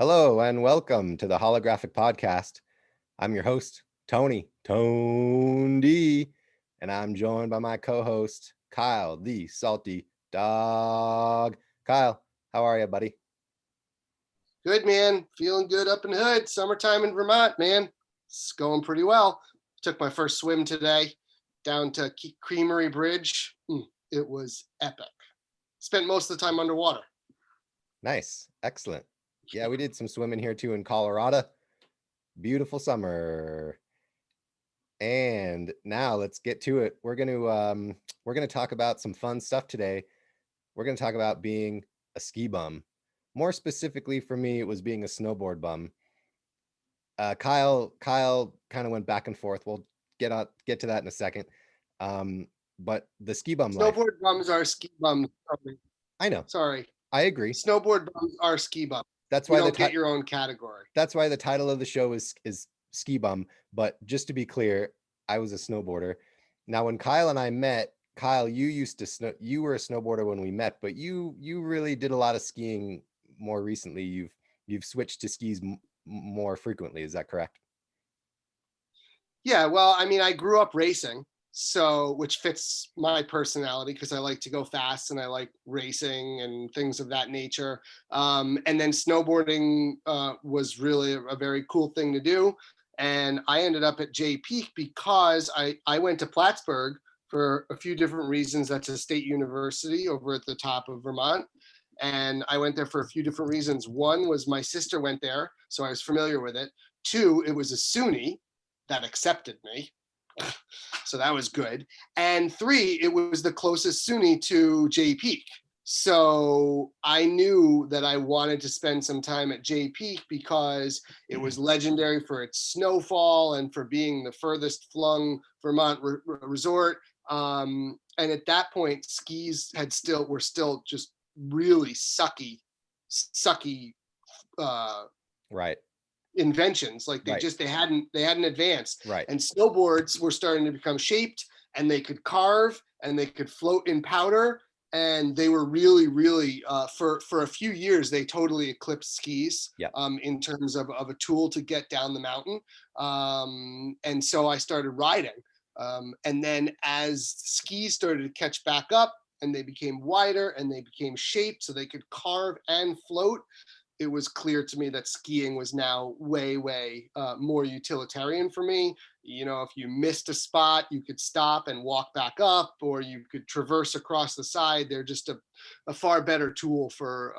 Hello and welcome to the Holographic podcast. I'm your host, Tony D, and I'm joined by my co-host, Kyle, the salty dog. Kyle, how are you, buddy? Good, man. Feeling good up in the hood. Summertime in Vermont, man. It's going pretty well. Took my first swim today down to Creamery Bridge. It was epic. Spent most of the time underwater. Nice. Excellent. Yeah, we did some swimming here too in Colorado. Beautiful summer. And now let's get to it. We're gonna talk about some fun stuff today. We're gonna talk about being a ski bum. More specifically for me, it was being a snowboard bum. Kyle kind of went back and forth. We'll get to that in a second. But the ski bum life. Snowboard bums are ski bums. I know. Sorry. I agree. Snowboard bums are ski bums. That's why you don't get your own category. That's why the title of the show is ski bum. But just to be clear, I was a snowboarder. Now, when Kyle and I met, Kyle, you were a snowboarder when we met, but you really did a lot of skiing more recently. You've switched to skis more frequently. Is that correct? Yeah, well, I mean, I grew up racing, so which fits my personality because I like to go fast and I like racing and things of that nature. And then snowboarding was really a very cool thing to do. And I ended up at Jay Peak because I went to Plattsburgh for a few different reasons. That's a state university over at the top of Vermont. And I went there for a few different reasons. One was my sister went there, so I was familiar with it. Two, it was a SUNY that accepted me. So that was good. And three, it was the closest SUNY to Jay Peak. So I knew that I wanted to spend some time at Jay Peak because it was legendary for its snowfall and for being the furthest flung Vermont resort. And at that point, skis were still just really sucky right inventions. Like they hadn't advanced. Right. And snowboards were starting to become shaped, and they could carve and they could float in powder, and they were really for a few years they totally eclipsed skis. Yep. In terms of a tool to get down the mountain. And so I started riding. And then as skis started to catch back up and they became wider and they became shaped so they could carve and float, it was clear to me that skiing was now way more utilitarian for me. You know, if you missed a spot, you could stop and walk back up, or you could traverse across the side. They're just a far better tool for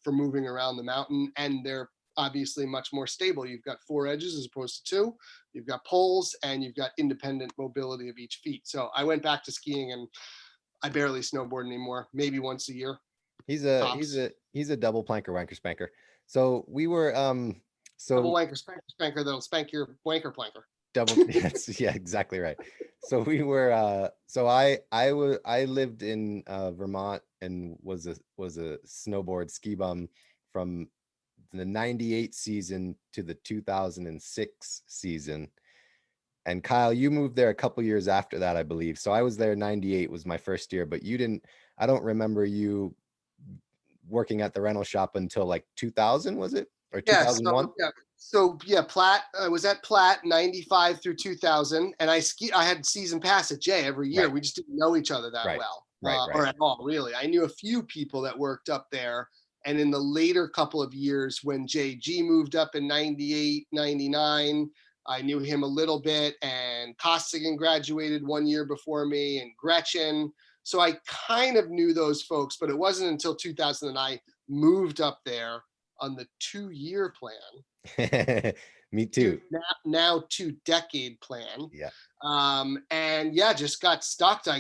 moving around the mountain, and they're obviously much more stable. You've got four edges as opposed to two. You've got poles, and you've got independent mobility of each feet. So I went back to skiing, and I barely snowboard anymore. Maybe once a year. He's a double planker wanker spanker. So we were double wanker spanker that'll spank your wanker planker. Double yes, yeah, exactly right. So we were I lived in Vermont and was a snowboard ski bum from the 98 season to the 2006 season. And Kyle, you moved there a couple years after that, I believe. So I was there 98 was my first year, but I don't remember you working at the rental shop until like 2000, was it? Or 2001? So Platt, I was at Platt 95 through 2000, and I had season pass at Jay every year. Right. We just didn't know each other that well. Or at all, really. I knew a few people that worked up there. And in the later couple of years when JG moved up in 98, 99, I knew him a little bit, and Costigan graduated 1 year before me, and Gretchen. So I kind of knew those folks, but it wasn't until 2000 that I moved up there on the 2-year plan. Me too. Now 2-decade plan. Yeah. And just got stuck. I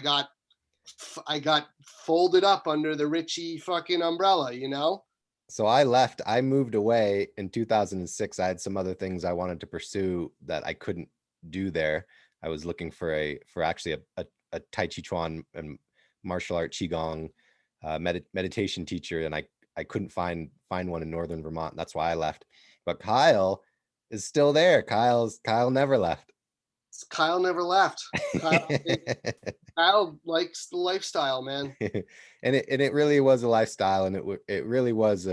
got folded up under the Richie fucking umbrella, you know? So I moved away in 2006. I had some other things I wanted to pursue that I couldn't do there. I was looking for actually a Tai Chi Chuan and martial art Qigong meditation teacher, and I couldn't find one in Northern Vermont. That's why I left. But Kyle is still there. Kyle never left. Kyle never left. Kyle likes the lifestyle, man. and it really was a lifestyle, and it really was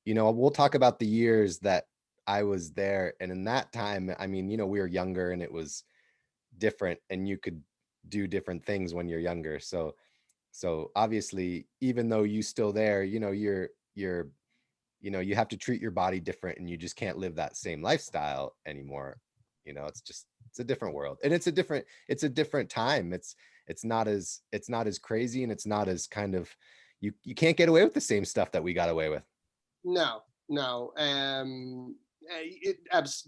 you know, we'll talk about the years that I was there, and in that time, I mean, you know, we were younger and it was different, and you could do different things when you're younger. So obviously, even though you still there, you know, you're you know, you have to treat your body different, and you just can't live that same lifestyle anymore. You know, it's a different world, and it's a different time. It's not as crazy, and it's not as kind of, you can't get away with the same stuff that we got away with. No, no.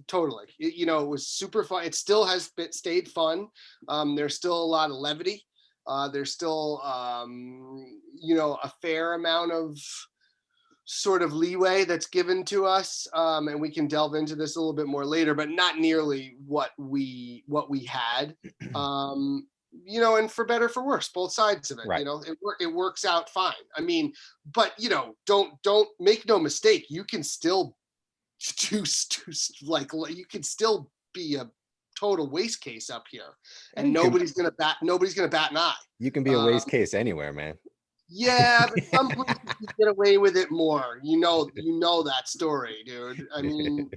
Totally. You know, it was super fun. It still has stayed fun. There's still a lot of levity. There's still, you know, a fair amount of sort of leeway that's given to us, and we can delve into this a little bit more later, but not nearly what we had. You know, and for better for worse, both sides of it. Right. You know, it works out fine. I mean, but you know, don't make no mistake. You can still do like you can still be a total waste case up here, Yeah, and nobody's gonna bat an eye. you can be a waste case anywhere, man. Yeah, but some places you get away with it more. You know that story, dude. I mean,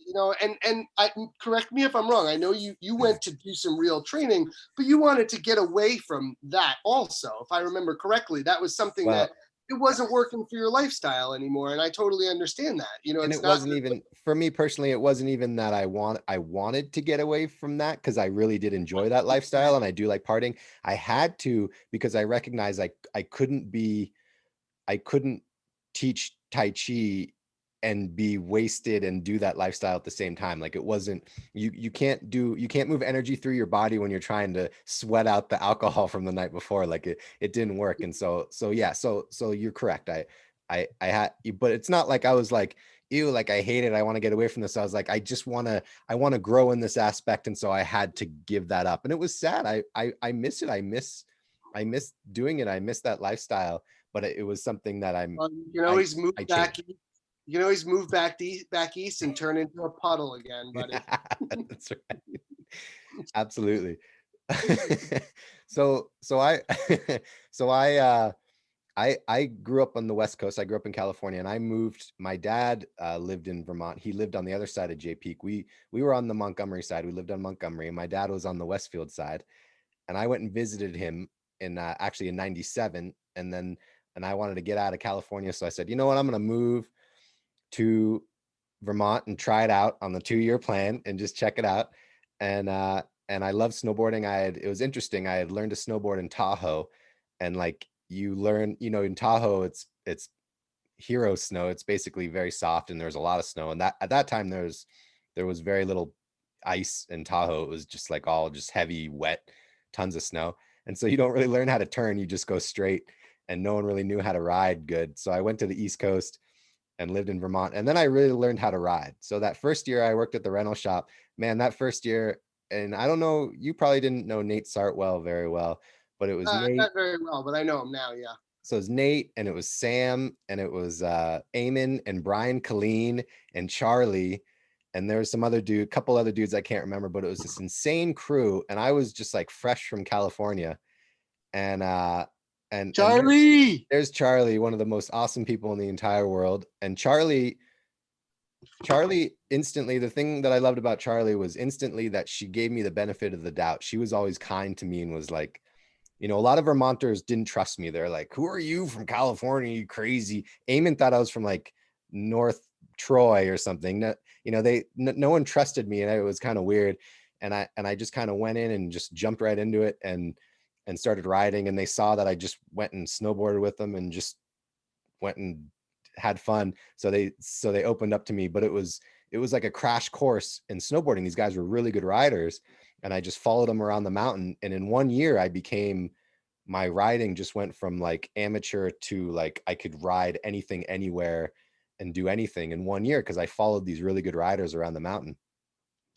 you know, and I correct me if I'm wrong. I know you went to do some real training, but you wanted to get away from that also. If I remember correctly, that was something Well, that it wasn't working for your lifestyle anymore, and I totally understand that. You know, and it's it not. wasn't even, for me personally, it wasn't even that I wanted to get away from that, because I really did enjoy that lifestyle and I do like partying. I had to, because I recognized I couldn't teach Tai Chi and be wasted and do that lifestyle at the same time. Like, it wasn't, you can't move energy through your body when you're trying to sweat out the alcohol from the night before. Like, it didn't work. And so yeah, so you're correct. I had, but it's not like I was like, ew, like I hate it, I want to get away from this. I was like, I want to grow in this aspect. And so I had to give that up. And it was sad. I miss it. I miss doing it. I miss that lifestyle, but it was something that You can always move I back. changed. You can always move back east and turn into a puddle again, buddy. Yeah, that's right. Absolutely. So I so I grew up on the West Coast. I grew up in California, and I moved. My dad lived in Vermont. He lived on the other side of Jay Peak. We were on the Montgomery side. We lived on Montgomery, and my dad was on the Westfield side. And I went and visited him in actually in '97, and I wanted to get out of California, so I said, you know what, I'm going to move to Vermont and try it out on the 2-year plan and just check it out. And I love snowboarding. It was interesting. I had learned to snowboard in Tahoe, and like, you learn, you know, in Tahoe, it's hero snow. It's basically very soft, and there's a lot of snow. And that at that time there was very little ice in Tahoe. It was just like all just heavy, wet, tons of snow. And so you don't really learn how to turn. You just go straight, and no one really knew how to ride good. So I went to the East Coast and lived in Vermont. And then I really learned how to ride. So that first year I worked at the rental shop, man, that first year, and I don't know, you probably didn't know Nate Sartwell very well, but it was Nate. Not very well, but I know him now. Yeah. So it was Nate, and it was Sam, and it was Eamon and Brian Colleen and Charlie. And there was some other dude, couple other dudes I can't remember, but it was this insane crew. And I was just like fresh from California. And Charlie. there's Charlie, one of the most awesome people in the entire world. And Charlie instantly, the thing that I loved about Charlie was instantly that she gave me the benefit of the doubt. She was always kind to me and was like, you know, a lot of Vermonters didn't trust me. They're like, who are you from California? You crazy. Eamon thought I was from like North Troy or something. No, you know, no one trusted me, and it was kind of weird. And I just kind of went in and just jumped right into it and started riding. And they saw that I just went and snowboarded with them and just went and had fun. So they opened up to me, but it was like a crash course in snowboarding. These guys were really good riders, and I just followed them around the mountain. And in 1 year, my riding just went from like amateur to like I could ride anything, anywhere, and do anything in 1 year, because I followed these really good riders around the mountain.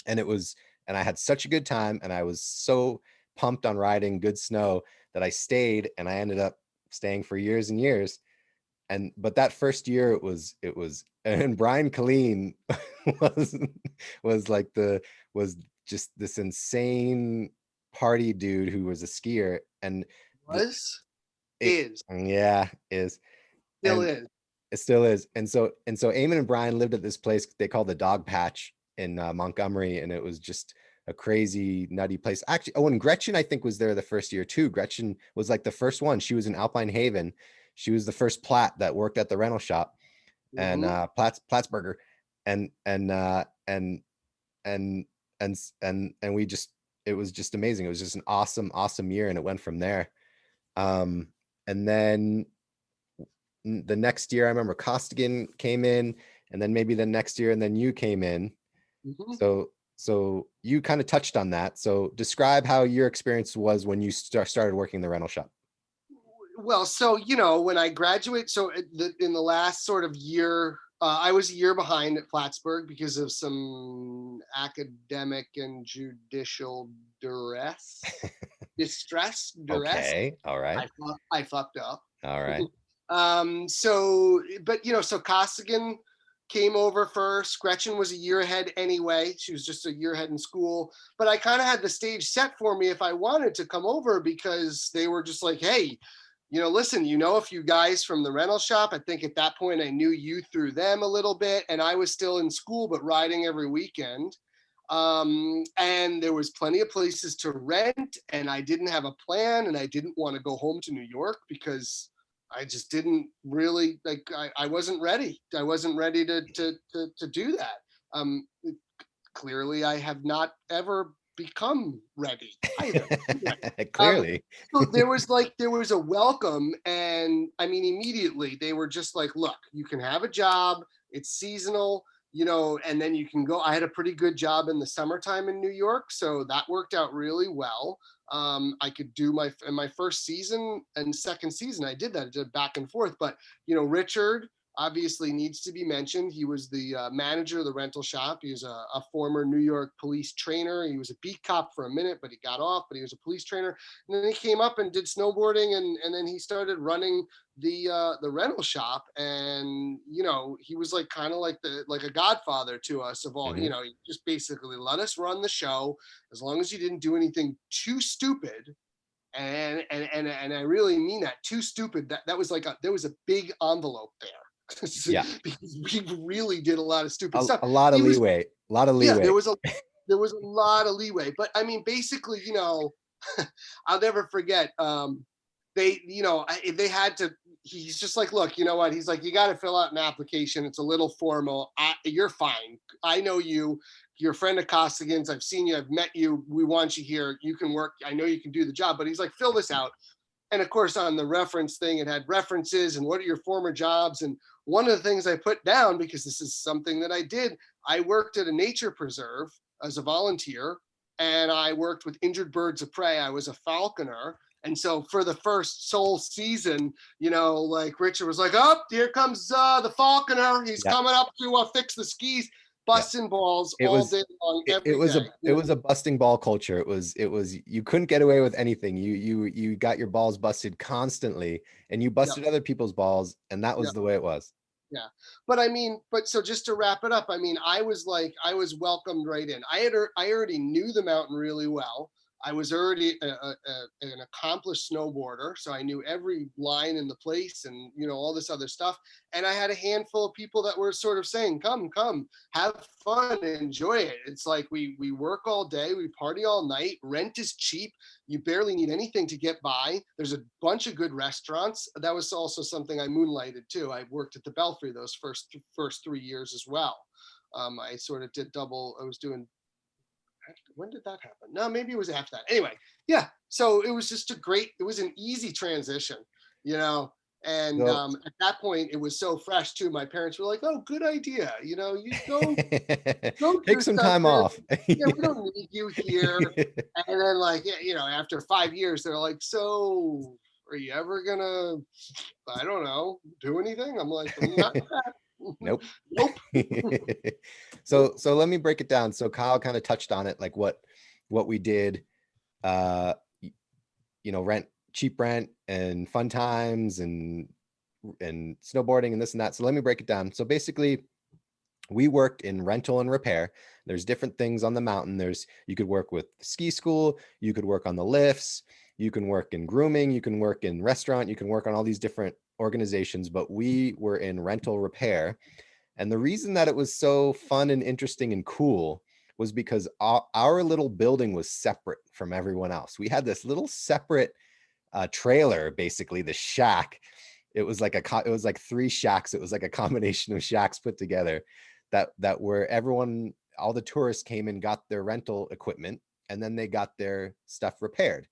And and I had such a good time, and I was so pumped on riding good snow that I stayed, and I ended up staying for years and years. But that first year, it was and Brian Colleen was like was just this insane party dude who was a skier. And the Was it is yeah is still and is. It still is. And so Eamon and Brian lived at this place they call the Dog Patch in Montgomery, and it was just a crazy nutty place. Actually, oh, and Gretchen I think was there the first year too. Gretchen was like the first one. She was in Alpine Haven. She was the first Platt that worked at the rental shop, and Mhm. Plattsburgher, and and uh and and and we just, it was just amazing. It was just an awesome year, and it went from there. And then the next year I remember Costigan came in, and then maybe the next year, and then you came in. Mhm. So you kind of touched on that. So describe how your experience was when you started working the rental shop. Well, so when I graduate, so in the last sort of year, I was a year behind at Plattsburgh because of some academic and judicial distress. Okay. All right. I fucked up. All right. So, but so Costigan came over first. Gretchen was a year ahead anyway. She was just a year ahead in school. But I kind of had the stage set for me if I wanted to come over, because they were just like, hey, listen, a few guys from the rental shop. I think at that point I knew you through them a little bit, and I was still in school, but riding every weekend. And there was plenty of places to rent, and I didn't have a plan, and I didn't want to go home to New York because I just didn't really like. I wasn't ready. I wasn't ready to do that. Um, Clearly, I have not ever become ready either. Um, Clearly. so there was a welcome, and I mean immediately they were just like, look, you can have a job, it's seasonal, and then you can go. I had a pretty good job in the summertime in New York, so that worked out really well. I could do my first season and second season. I did that. I did back and forth, but Richard obviously needs to be mentioned. He was the manager of the rental shop. He was a former New York police trainer. He was a beat cop for a minute, but he got off, but he was a police trainer. And then he came up and did snowboarding, and then he started running the rental shop. And he was like kind of like a godfather to us of all. Mhm. He just basically let us run the show as long as you didn't do anything too stupid. And I really mean that, too stupid. That was there was a big envelope there. Yeah. Because we really did a lot of stupid stuff. A lot of He was, leeway. A lot of yeah, leeway. there was a lot of leeway. But I mean, basically, I'll never forget. They, they had to. He's just like, look, you know what? He's like, you got to fill out an application. It's a little formal. You're fine. I know you. You're a friend of Costigan's. I've seen you. I've met you. We want you here. You can work. I know you can do the job. But he's like, fill this out. And of course, on the reference thing, it had references and what are your former jobs. And one of the things I put down, because this is something that I did, I worked at a nature preserve as a volunteer, and I worked with injured birds of prey. I was a falconer. And so for the first sole season, like Richard was like, oh, here comes the falconer. He's Yeah. coming up to fix the skis, Yeah. busting balls It all was day long, it every was day. a busting ball culture. It was you couldn't get away with anything. You got your balls busted constantly, and you Yep, busted other people's balls, and that was yep. the way it was. Yeah. But I mean, so just to wrap it up, I mean, I was welcomed right in. I already knew the mountain really well. I was already an accomplished snowboarder, so I knew every line in the place and all this other stuff. And I had a handful of people that were sort of saying, come, have fun, enjoy it. It's like we work all day, we party all night, rent is cheap, you barely need anything to get by. There's a bunch of good restaurants. That was also something I moonlighted too. I worked at the Belfry those first 3 years as well. I sort of did double. I was doing. When did that happen? No, maybe it was after that. Anyway, yeah. So it was just it was an easy transition, you know. And So at that point, it was so fresh too. My parents were like, "Oh, good idea. You go take do some time something. off. Yeah, we don't need you here." And then like, after 5 years, they're like, "So are you ever gonna, I don't know, do anything?" I'm like, "Not that." Nope. Nope. So let me break it down. So Kyle kind of touched on it, like what we did, uh, rent, cheap rent, and fun times, and snowboarding, and this and that. So let me break it down. So basically, we worked in rental and repair. There's different things on the mountain. You could work with ski school, you could work on the lifts, you can work in grooming, you can work in restaurant, you can work on all these different organizations, but we were in rental repair. And the reason that it was so fun and interesting and cool was because our little building was separate from everyone else. We had this little separate trailer, basically the shack. It was like it was like 3 shacks. It was like a combination of shacks put together that where everyone, all the tourists came and got their rental equipment, and then they got their stuff repaired.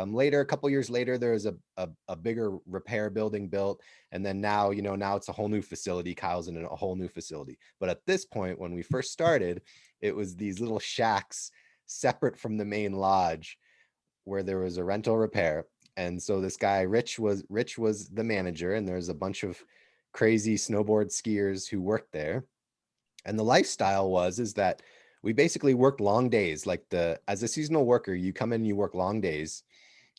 Later, a couple years later, there was a bigger repair building built, and then now, now it's a whole new facility. Kyle's in a whole new facility. But at this point, when we first started, it was these little shacks separate from the main lodge where there was a rental repair. And so this guy, Rich was the manager, and there's a bunch of crazy snowboard skiers who worked there. And the lifestyle is that we basically worked long days. Like as a seasonal worker, you come in, you work long days.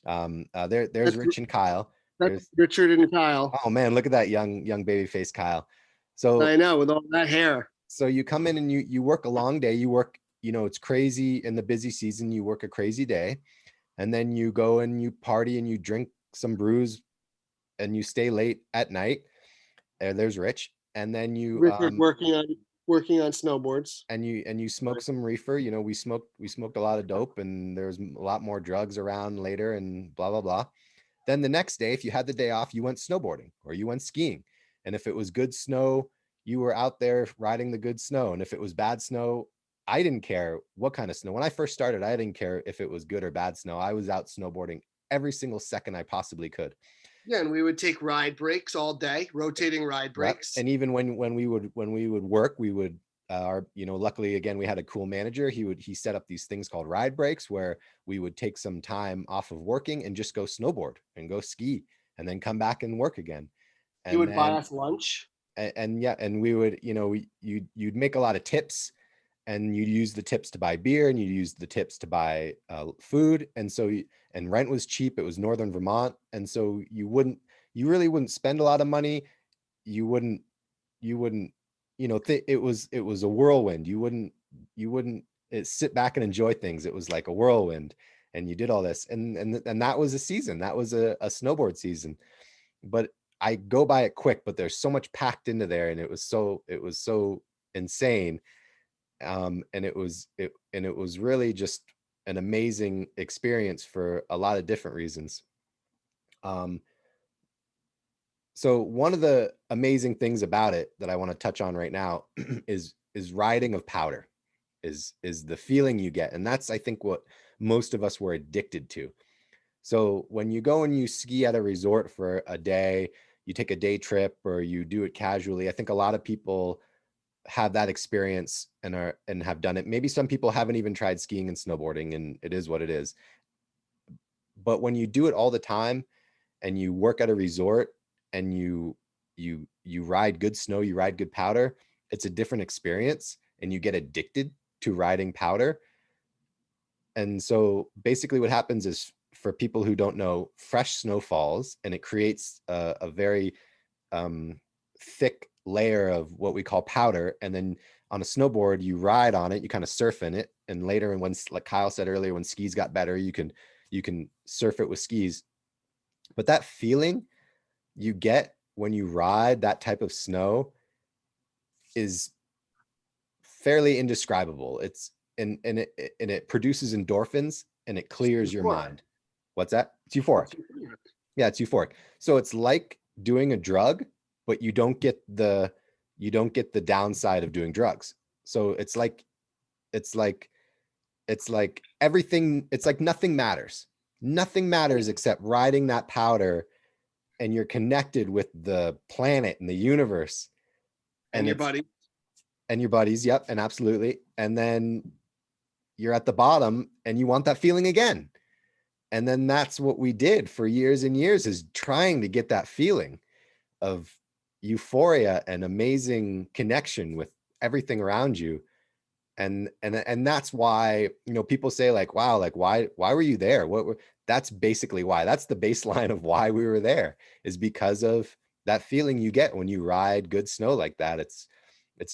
There's Rich and Kyle. That's Richard and Kyle. Oh man, look at that young baby face Kyle. So I know, with all that hair. So you come in and you work a long day. You work, it's crazy in the busy season. You work a crazy day, and then you go and you party and you drink some brews, and you stay late at night. There's Rich, and then you Richard working on snowboards, and you smoke some reefer. We smoked a lot of dope, and there's a lot more drugs around later, and blah blah blah. Then the next day, if you had the day off, you went snowboarding or you went skiing, and if it was good snow, you were out there riding the good snow, and if it was bad snow, I didn't care what kind of snow. When I first started, I didn't care if it was good or bad snow. I was out snowboarding every single second I possibly could. Yeah, and we would take ride breaks all day, rotating ride breaks. Yep. And even when we would work, we would luckily again we had a cool manager. He set up these things called ride breaks where we would take some time off of working and just go snowboard and go ski and then come back and work again. And he would buy us lunch. And we would, you'd make a lot of tips, and you'd use the tips to buy beer, and you use the tips to buy food. And so, and rent was cheap. It was Northern Vermont. And so you really wouldn't spend a lot of money. You wouldn't, it was a whirlwind. You wouldn't sit back and enjoy things. It was like a whirlwind, and you did all this. And that was a season. That was a snowboard season. But I go by it quick, but there's so much packed into there, and it was so insane. And it was really just an amazing experience for a lot of different reasons. So one of the amazing things about it that I want to touch on right now is riding of powder, is the feeling you get. And that's, I think, what most of us were addicted to. So when you go and you ski at a resort for a day, you take a day trip or you do it casually, I think a lot of people have that experience and have done it. Maybe some people haven't even tried skiing and snowboarding, and it is what it is. But when you do it all the time and you work at a resort and you ride good snow, you ride good powder, it's a different experience, and you get addicted to riding powder. And so basically what happens is, for people who don't know, fresh snow falls and it creates a very thick layer of what we call powder. And then on a snowboard, you ride on it, you kind of surf in it. And later, and when, like Kyle said earlier, when skis got better, you can surf it with skis. But that feeling you get when you ride that type of snow is fairly indescribable. It's and it produces endorphins, and it clears your mind. What's that? It's euphoric. Yeah, it's euphoric. So it's like doing a drug, but you don't get the downside of doing drugs. So it's like everything, it's like nothing matters. Nothing matters except riding that powder, and you're connected with the planet and the universe. And your buddy. And your buddies, yep, and absolutely. And then you're at the bottom and you want that feeling again. And then that's what we did for years and years, is trying to get that feeling of euphoria and amazing connection with everything around you. And that's why, people say like, wow, like why were you there? That's basically why. That's the baseline of why we were there, is because of that feeling you get when you ride good snow like that. It's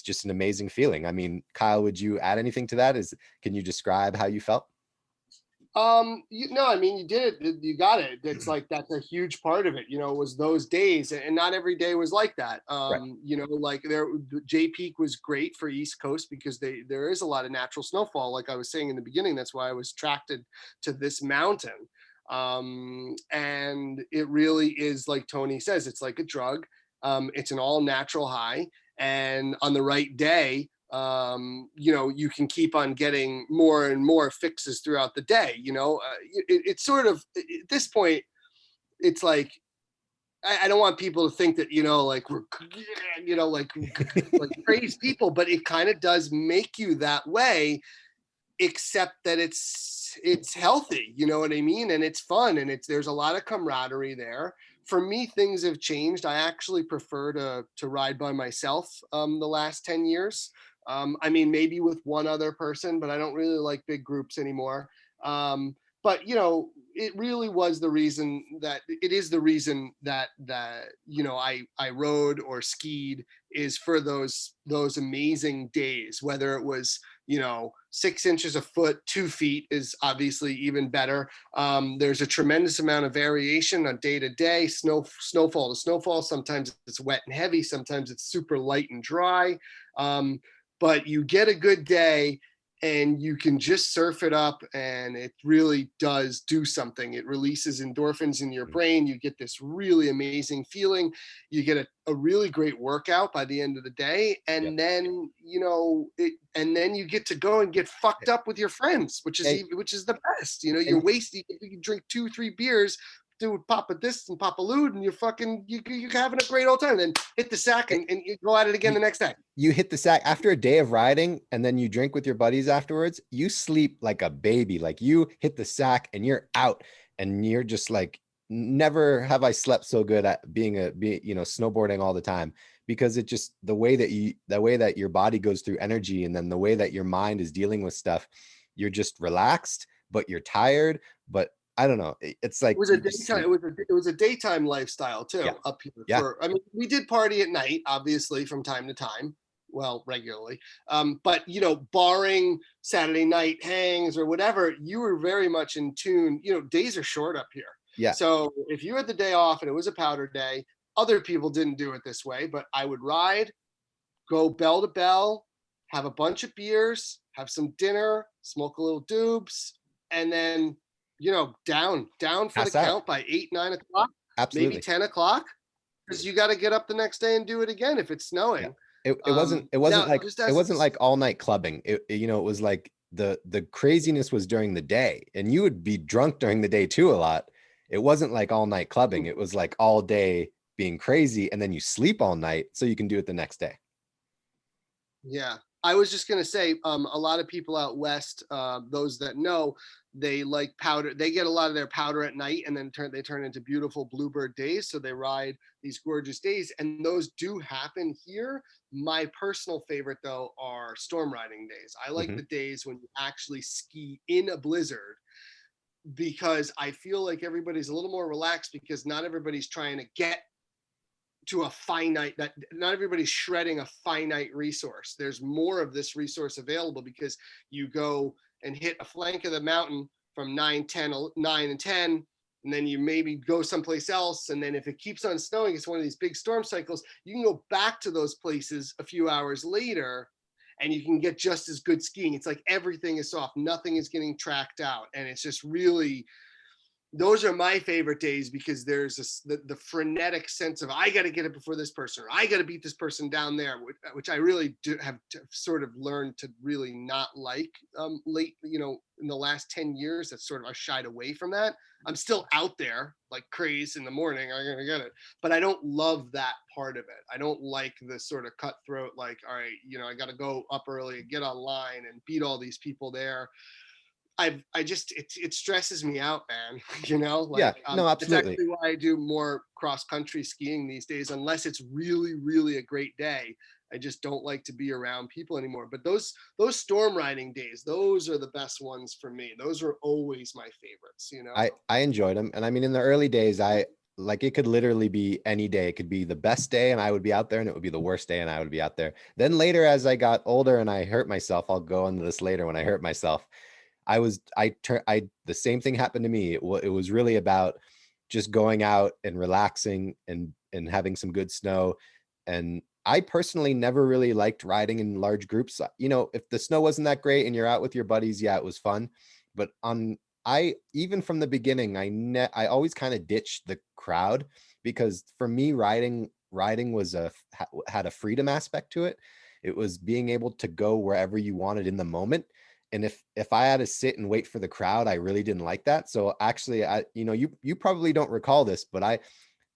just an amazing feeling. I mean, Kyle, would you add anything to that? Can you describe how you felt? I mean, you did it. You got it. It's like that's a huge part of it. Was those days, and not every day was like that. Right. Like J Peak was great for East Coast because there is a lot of natural snowfall. Like I was saying in the beginning, that's why I was attracted to this mountain. And it really is like Tony says, it's like a drug. It's an all natural high, and on the right day, you can keep on getting more and more fixes throughout the day. It's sort of at this point, it's like I don't want people to think that like we're like praise people, but it kind of does make you that way, except that it's healthy, you know what I mean, and it's fun, and there's a lot of camaraderie there. For me, things have changed. I actually prefer to ride by myself the last 10 years. I mean, maybe with one other person, but I don't really like big groups anymore. But it really was the reason that it is the reason that I rode or skied, is for those amazing days, whether it was 6 inches a foot, 2 feet is obviously even better. There's a tremendous amount of variation on day to day, snowfall to snowfall. Sometimes it's wet and heavy, sometimes it's super light and dry. But you get a good day and you can just surf it up, and it really does do something. It releases endorphins in your brain. You get this really amazing feeling. You get a really great workout by the end of the day. And then, and then you get to go and get fucked up with your friends, which is the best. You're wasting, you can drink 2-3 beers, do Papa this and Papa Lude, and you're having a great old time. Then hit the sack and you go at it again the next day. You hit the sack after a day of riding, and then you drink with your buddies afterwards. You sleep like a baby. Like, you hit the sack and you're out, and you're just like, never have I slept so good at being snowboarding all the time, because it just, the way that your body goes through energy, and then the way that your mind is dealing with stuff, you're just relaxed, but you're tired. But I don't know. It's like, it was a daytime. It was a daytime lifestyle too up here. Yeah. I mean, we did party at night, obviously, from time to time. Well, regularly. But barring Saturday night hangs or whatever, you were very much in tune. Days are short up here. Yeah. So if you had the day off and it was a powder day, other people didn't do it this way, but I would ride, go bell to bell, have a bunch of beers, have some dinner, smoke a little doobs, and then down for the count by 8-9 o'clock. Absolutely. Maybe 10 o'clock, because you got to get up the next day and do it again if it's snowing. It wasn't like all night clubbing. It was like the craziness was during the day, and you would be drunk during the day too a lot. It wasn't like all night clubbing. It was like all day being crazy, and then you sleep all night so you can do it the next day. Yeah. I was just going to say, a lot of people out west, those that know, they like powder. They get a lot of their powder at night, and then they turn into beautiful bluebird days. So they ride these gorgeous days, and those do happen here. My personal favorite, though, are storm riding days. I like the days when you actually ski in a blizzard, because I feel like everybody's a little more relaxed, because not everybody's trying to get to a finite, that not everybody's shredding a finite resource. There's more of this resource available, because you go and hit a flank of the mountain from 9 and 10, and then you maybe go someplace else. And then if it keeps on snowing, it's one of these big storm cycles. You can go back to those places a few hours later, and you can get just as good skiing. It's like everything is soft. Nothing is getting tracked out. And it's just really, those are my favorite days, because there's the frenetic sense of, I got to get it before this person, or I got to beat this person down there, which I really do have sort of learned to really not like late, in the last 10 years. That's sort of, I shied away from that. I'm still out there like crazy in the morning, I'm going to get it. But I don't love that part of it. I don't like the sort of cutthroat, like, all right, I got to go up early and get online and beat all these people there. It stresses me out, man. No, absolutely. It's actually why I do more cross country skiing these days, unless it's really, really a great day. I just don't like to be around people anymore. But those storm riding days, those are the best ones for me. Those are always my favorites. I enjoyed them, and I mean, in the early days, it could literally be any day. It could be the best day and I would be out there, and it would be the worst day and I would be out there. Then later, as I got older and I hurt myself, I'll go into this later when I hurt myself, The same thing happened to me. It was really about just going out and relaxing and having some good snow. And I personally never really liked riding in large groups. You know, if the snow wasn't that great and you're out with your buddies, yeah, it was fun. But I even from the beginning, I always kind of ditched the crowd, because for me, riding was had a freedom aspect to it. It was being able to go wherever you wanted in the moment. And if I had to sit and wait for the crowd, I really didn't like that. So actually, you probably don't recall this, but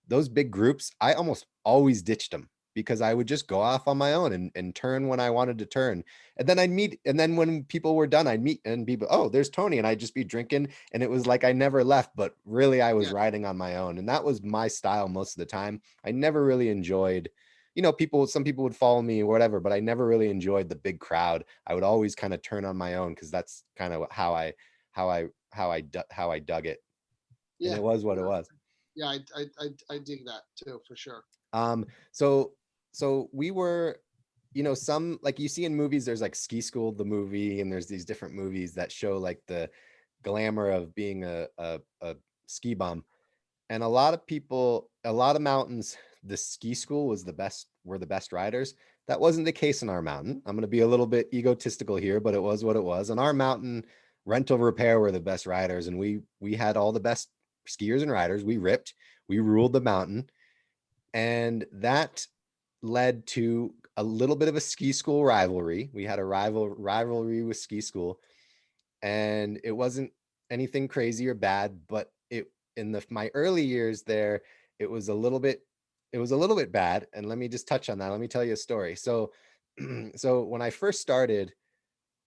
those big groups, I almost always ditched them, because I would just go off on my own and turn when I wanted to turn. And then I'd meet, and then when people were done, I'd meet and be, oh, there's Tony. And I'd just be drinking. And it was like I never left, but really I was Yeah. riding on my own. And that was my style most of the time. I never really enjoyed, some people would follow me or whatever, but I never really enjoyed the big crowd. I would always kind of turn on my own, because that's kind of how I dug it. And Yeah. it was what it was. Yeah. I dig that too, for sure. Um, so we were, some, like you see in movies, there's like Ski School, the movie, and there's these different movies that show like the glamour of being a ski bum. And a lot of people, a lot of mountains, the ski school were the best riders. That wasn't the case in our mountain. I'm going to be a little bit egotistical here, but it was what it was. On our mountain, rental repair were the best riders, and we had all the best skiers and riders. We ruled the mountain. And that led to a little bit of a ski school rivalry. We had a rivalry with ski school, and it wasn't anything crazy or bad, but in my early years there, it was a little bit bad. And let me just touch on that. Let me tell you a story. So so when I first started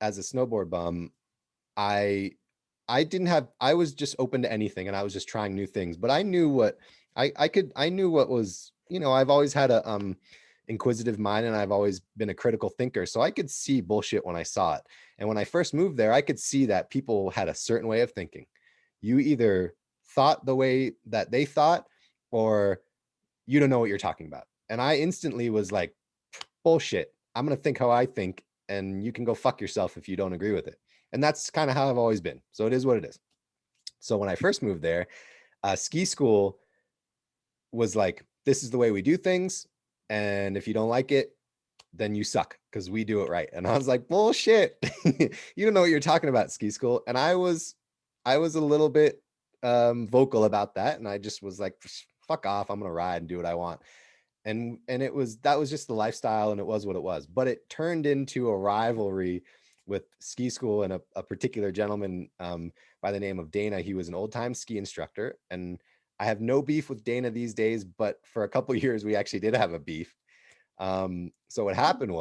as a snowboard bum, I I was just open to anything, and I was just trying new things. But I knew what I knew what was, I've always had a inquisitive mind, and I've always been a critical thinker. So I could see bullshit when I saw it. And when I first moved there, I could see that people had a certain way of thinking. You either thought the way that they thought, or you don't know what you're talking about. And I instantly was like, bullshit. I'm going to think how I think, and you can go fuck yourself if you don't agree with it. And that's kind of how I've always been. So it is what it is. So when I first moved there, ski school was like, this is the way we do things. And if you don't like it, then you suck, because we do it right. And I was like, bullshit. You don't know what you're talking about, ski school. And I was a little bit vocal about that. And I just was like, fuck off. I'm going to ride and do what I want. And that was just the lifestyle, and it was what it was. But it turned into a rivalry with ski school and a particular gentleman by the name of Dana. He was an old time ski instructor, and I have no beef with Dana these days, but for a couple of years we actually did have a beef. So what happened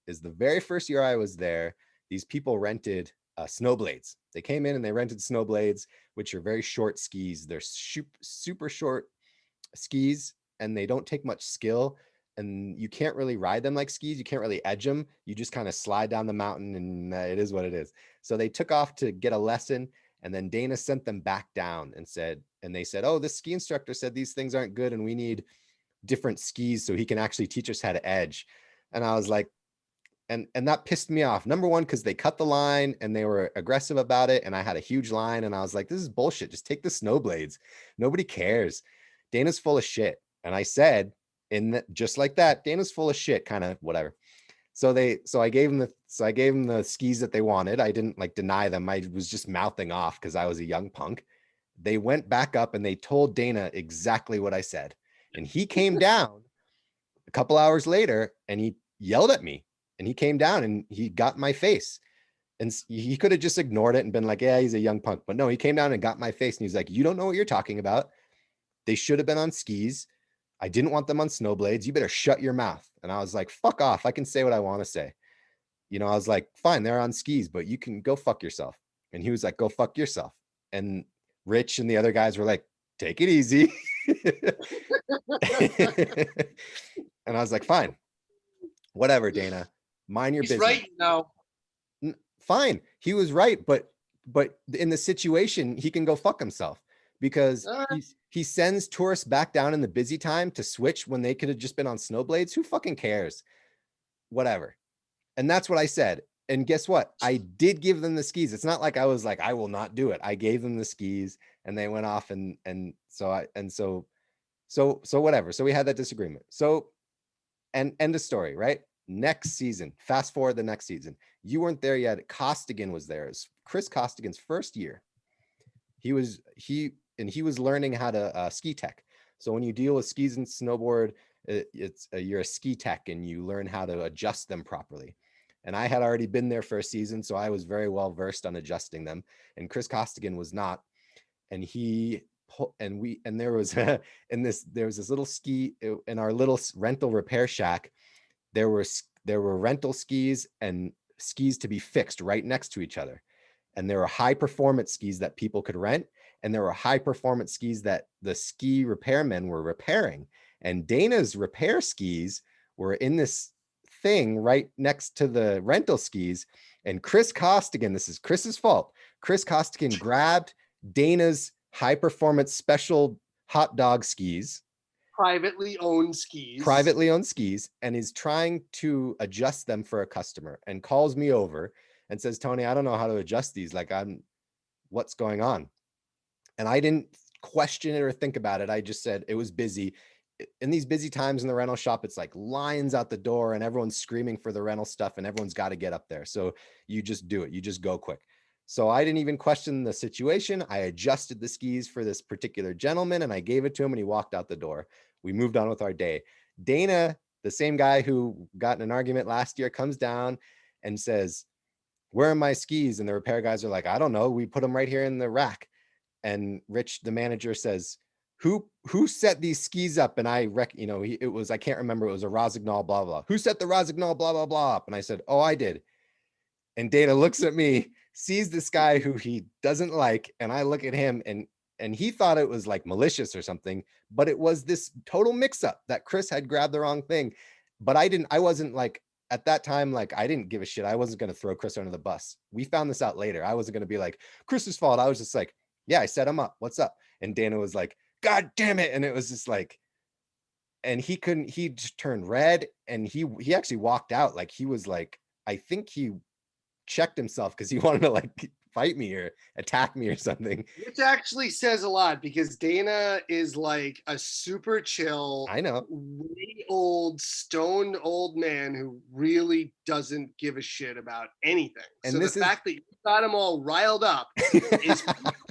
is the very first year I was there, these people rented snowblades. They came in and they rented snowblades, which are very short skis. They're super short skis, and they don't take much skill, and you can't really ride them like skis. You can't really edge them. You just kind of slide down the mountain, and it is what it is. So they took off to get a lesson, and then Dana sent them back down and they said, oh, this ski instructor said these things aren't good, and we need different skis so he can actually teach us how to edge. And I was like, and that pissed me off. Number one, because they cut the line and they were aggressive about it, and I had a huge line, and I was like, this is bullshit. Just take the snowblades. Nobody cares. Dana's full of shit. And I said, just like that, Dana's full of shit, kind of whatever. So I gave them the skis that they wanted. I didn't like deny them. I was just mouthing off because I was a young punk. They went back up and they told Dana exactly what I said. And he came down a couple hours later and he yelled at me, and he came down and he got in my face. And he could have just ignored it and been like, yeah, he's a young punk. But no, he came down and got in my face, and he's like, you don't know what you're talking about. They should have been on skis. I didn't want them on snowblades. You better shut your mouth. And I was like, fuck off. I can say what I want to say. I was like, fine, they're on skis, but you can go fuck yourself. And he was like, go fuck yourself. And Rich and the other guys were like, take it easy. And I was like, fine, whatever, Dana, mind your He's business. right now. Fine. He was right. But in the situation, he can go fuck himself, because he sends tourists back down in the busy time to switch when they could have just been on snowblades. Who fucking cares? Whatever. And that's what I said. and guess what? I did give them the skis. It's not like I was like, I will not do it. I gave them the skis and they went off so whatever. So we had that disagreement. So, and end of story, right? Next season, fast forward the next season. You weren't there yet. Costigan was there. It's Chris Costigan's first year. He was learning how to ski tech. So when you deal with skis and snowboard, you're a ski tech and you learn how to adjust them properly. And I had already been there for a season, so I was very well versed on adjusting them. And Chris Costigan was not. And there was this little ski in our little rental repair shack. There were rental skis and skis to be fixed right next to each other. And there were high performance skis that people could rent. And there were high performance skis that the ski repairmen were repairing. And Dana's repair skis were in this thing right next to the rental skis. And Chris Costigan, this is Chris's fault. Chris Costigan grabbed Dana's high performance special hot dog skis, privately owned skis, and is trying to adjust them for a customer and calls me over and says, Tony, I don't know how to adjust these. Like, what's going on? And I didn't question it or think about it. I just said it was busy. In these busy times in the rental shop, it's like lines out the door and everyone's screaming for the rental stuff and everyone's got to get up there. So you just do it. You just go quick. So I didn't even question the situation. I adjusted the skis for this particular gentleman and I gave it to him and he walked out the door. We moved on with our day. Dana, the same guy who got in an argument last year, comes down and says, where are my skis? And the repair guys are like, I don't know. We put them right here in the rack. And Rich, the manager, says, who set these skis up? And I can't remember. It was a Rosignol, blah, blah. Who set the Rosignol, blah, blah, blah up? And I said, oh, I did. And Dana looks at me, sees this guy who he doesn't like. And I look at him and he thought it was like malicious or something, but it was this total mix up that Chris had grabbed the wrong thing. But I wasn't like, at that time, like, I didn't give a shit. I wasn't going to throw Chris under the bus. We found this out later. I wasn't going to be like, Chris's fault. I was just like, yeah, I set him up. What's up? And Dana was like, God damn it. And it was just like, and he just turned red and he actually walked out. Like, he was like, I think he checked himself because he wanted to like fight me or attack me or something. Which actually says a lot because Dana is like a super chill, I know, way old, stoned old man who really doesn't give a shit about anything. And so the fact that you got him all riled up is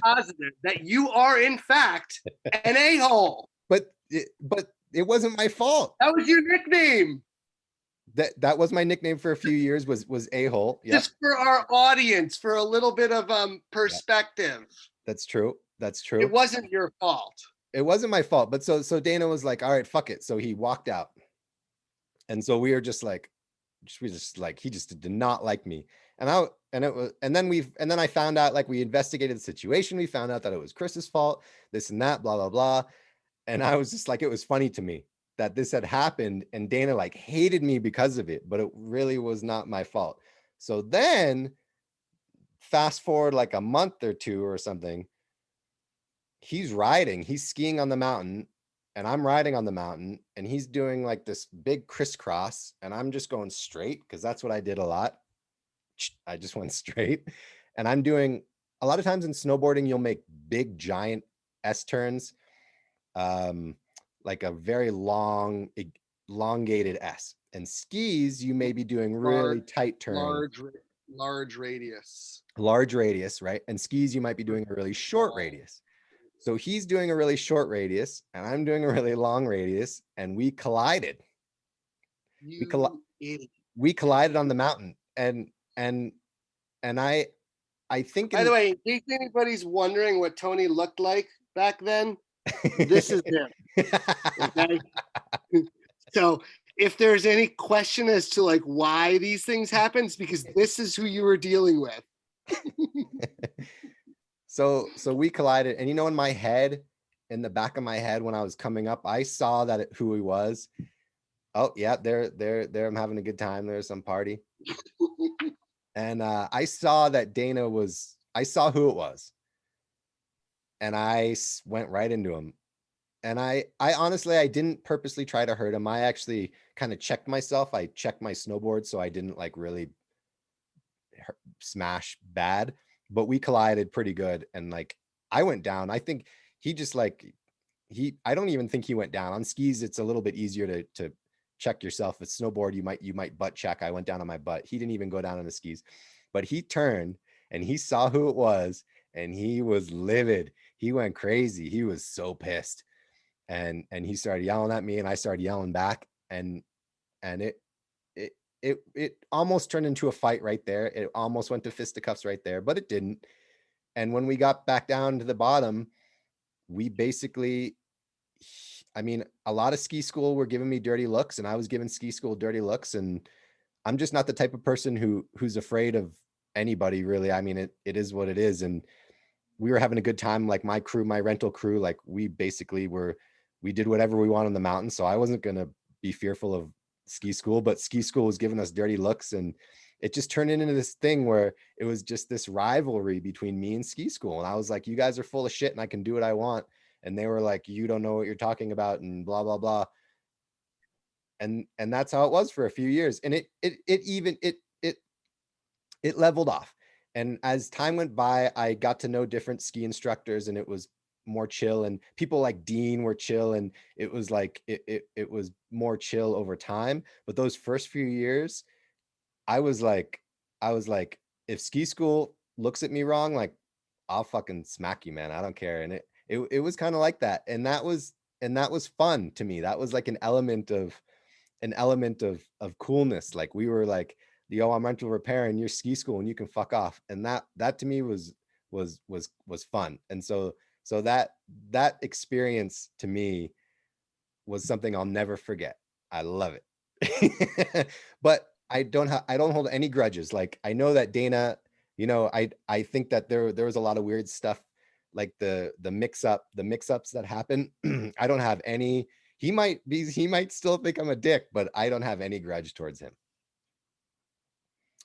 positive that you are in fact an a-hole. But it wasn't my fault. That was your nickname. That was my nickname for a few years, was a-hole. Yep. Just for our audience, for a little bit of perspective. Yep. That's true. It wasn't your fault. It wasn't my fault. But so Dana was like, all right, fuck it. So he walked out. And so we were just like, he just did not like me. And then I found out, like, we investigated the situation. We found out that it was Chris's fault, this and that, blah, blah, blah. And I was just like, it was funny to me that this had happened and Dana like hated me because of it, but it really was not my fault. So then fast forward like a month or two or something, he's skiing on the mountain and I'm riding on the mountain and he's doing like this big crisscross and I'm just going straight because that's what I did a lot. I just went straight and I'm doing a lot of times in snowboarding, you'll make big giant S turns. Like a very long, elongated S. And skis, you may be doing really tight turns. Large radius. Large radius, right? And skis, you might be doing a really short radius. So he's doing a really short radius, and I'm doing a really long radius, and we collided. We collided on the mountain, and I think. By the way, in case anybody's wondering what Tony looked like back then, this is him. Okay. So if there's any question as to like why these things happen, it's because this is who you were dealing with. So we collided, and in my head, in the back of my head when I was coming up, I saw who he was. Oh yeah, there I'm having a good time. There's some party. And I saw that Dana I saw who it was. And I went right into him. And I honestly, I didn't purposely try to hurt him. I actually kind of checked myself. I checked my snowboard so I didn't like really smash bad, but we collided pretty good. And like, I went down. I think he just like, I don't even think he went down. On skis, it's a little bit easier to check yourself. With snowboard, you might butt check. I went down on my butt. He didn't even go down on the skis, but he turned and he saw who it was, and he was livid. He went crazy. He was so pissed. And he started yelling at me, and I started yelling back, and it it almost turned into a fight right there. It almost went to fisticuffs right there, but it didn't. And when we got back down to the bottom, we basically, I mean, a lot of ski school were giving me dirty looks, and I was giving ski school dirty looks. And I'm just not the type of person who's afraid of anybody, really. I mean, it is what it is. And we were having a good time. Like my crew, my rental crew, like we basically we did whatever we want on the mountain. So I wasn't going to be fearful of ski school, but ski school was giving us dirty looks. And it just turned into this thing where it was just this rivalry between me and ski school. And I was like, you guys are full of shit and I can do what I want. And they were like, you don't know what you're talking about, and blah, blah, blah. And that's how it was for a few years. And it leveled off. And as time went by, I got to know different ski instructors, and it was more chill, and people like Dean were chill, and it was like it was more chill over time. But those first few years, I was like, if ski school looks at me wrong, like I'll fucking smack you, man. I don't care. And it was kind of like that. And that was fun to me. That was like an element of coolness. Like we were like, yo, I'm rental repair and you're ski school and you can fuck off. And that to me was fun. And so that experience to me was something I'll never forget. I love it. But I don't hold any grudges. Like I know that Dana, I think that there was a lot of weird stuff, like the mix-ups that happen. I don't have any. He might still think I'm a dick, but I don't have any grudge towards him.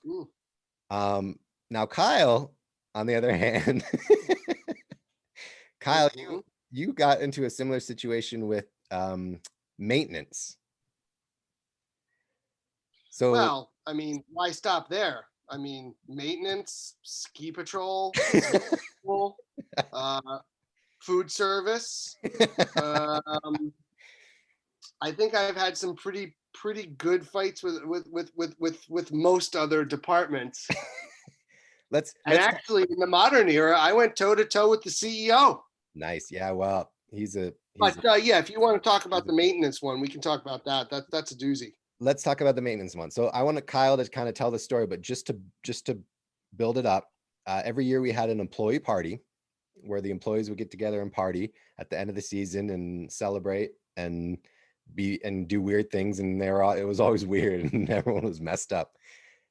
Ooh. Now Kyle, on the other hand, Kyle, you got into a similar situation with maintenance. So, well, I mean, why stop there? I mean, maintenance, ski patrol, food service. I think I've had some pretty good fights with most other departments. let's actually, in the modern era, I went toe to toe with the CEO. Nice. Yeah. Well, but yeah, if you want to talk about the maintenance one, we can talk about that. That's a doozy. Let's talk about the maintenance one. So I want Kyle to kind of tell the story, but just to build it up, every year we had an employee party where the employees would get together and party at the end of the season and celebrate and do weird things. And it was always weird, and everyone was messed up.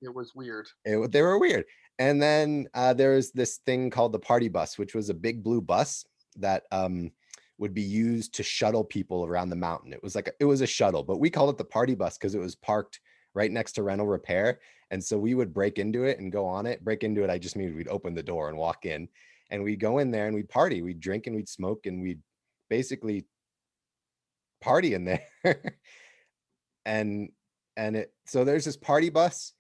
It was weird. They were weird. And then there was this thing called the party bus, which was a big blue bus that would be used to shuttle people around the mountain. It was a shuttle, but we called it the party bus because it was parked right next to rental repair. And so we would break into it and go on it. Break into it, I just mean we'd open the door and walk in, and we'd go in there and we'd party. We'd drink and we'd smoke, and we'd basically party in there. So there's this party bus,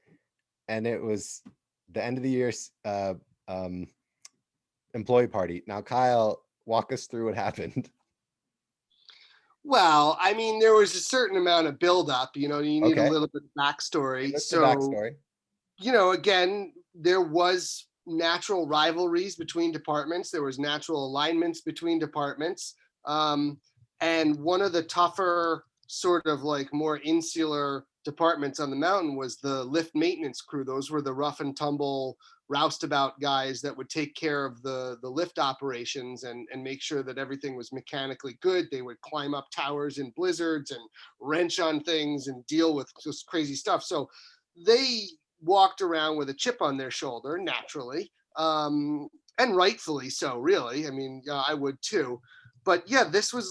and it was the end of the year employee party. Now, Kyle, walk us through what happened. Well, I mean, there was a certain amount of buildup. You need a little bit of backstory. Again, there was natural rivalries between departments. There was natural alignments between departments. And one of the tougher, sort of like more insular departments on the mountain was the lift maintenance crew. Those were the rough and tumble roustabout guys that would take care of the lift operations and make sure that everything was mechanically good. They would climb up towers in blizzards and wrench on things and deal with just crazy stuff. So they walked around with a chip on their shoulder, naturally, and rightfully so, really. I mean, I would too. But yeah, this was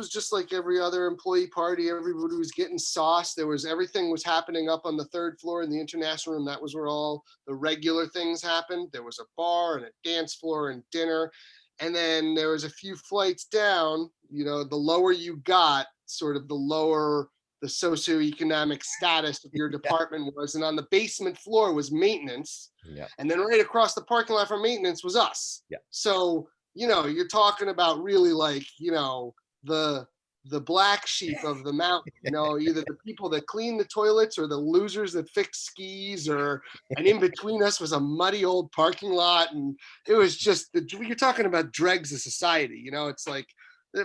just like every other employee party. Everybody was getting sauce. Everything was happening up on the third floor in the international room. That was where all the regular things happened. There was a bar and a dance floor and dinner. And then there was a few flights down, the lower you got, sort of the lower the socioeconomic status of your department was. And on the basement floor was maintenance. Yeah. And then right across the parking lot from maintenance was us. Yeah. So, you know, you're talking about really like, you know, the black sheep of the mountain, you know, either the people that clean the toilets or the losers that fix skis, and in between us was a muddy old parking lot. And it was just, you're talking about dregs of society, you know, it's like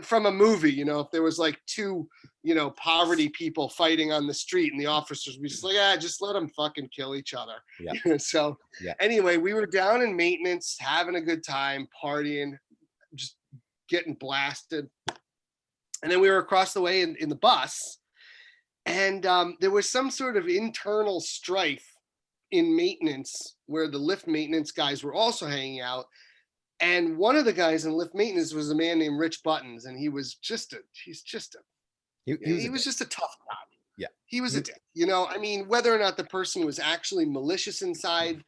from a movie, you know, if there was like two, you know, poverty people fighting on the street and the officers would be just like, just let them fucking kill each other. Yeah. So yeah. Anyway, we were down in maintenance, having a good time, partying, just getting blasted. And then we were across the way in the bus, and there was some sort of internal strife in maintenance where the lift maintenance guys were also hanging out. And one of the guys in lift maintenance was a man named Rich Buttons, and he was just a tough guy. Yeah, he was a dick. You know, I mean, whether or not the person was actually malicious inside,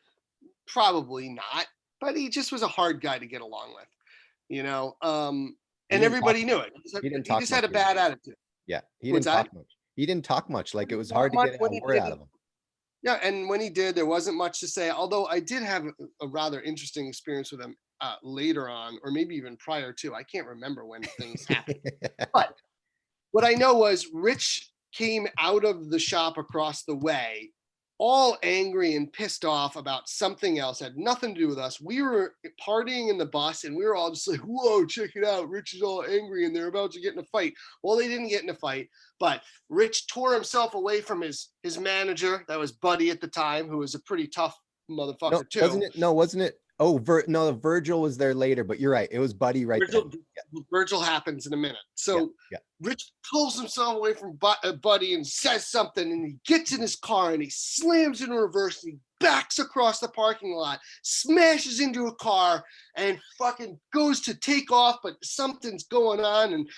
probably not. But he just was a hard guy to get along with. You know. And everybody knew it. He just had a bad attitude. Yeah, he didn't talk much. He didn't talk much. Like, it was hard to get a word out of him. Yeah, and when he did, there wasn't much to say. Although I did have a rather interesting experience with him later on, or maybe even prior to. I can't remember when things happened. But what I know was Rich came out of the shop across the way, all angry and pissed off about something else, had nothing to do with us. We were partying in the bus, and we were all just like, whoa, check it out. Rich is all angry and they're about to get in a fight. Well, they didn't get in a fight, but Rich tore himself away from his manager. That was Buddy at the time, who was a pretty tough motherfucker too. Wasn't it? Oh, Virgil was there later, but you're right. It was Buddy right there. Virgil happens in a minute. So Rich pulls himself away from Buddy and says something, and he gets in his car and he slams in reverse and he backs across the parking lot, smashes into a car, and fucking goes to take off, but something's going on, and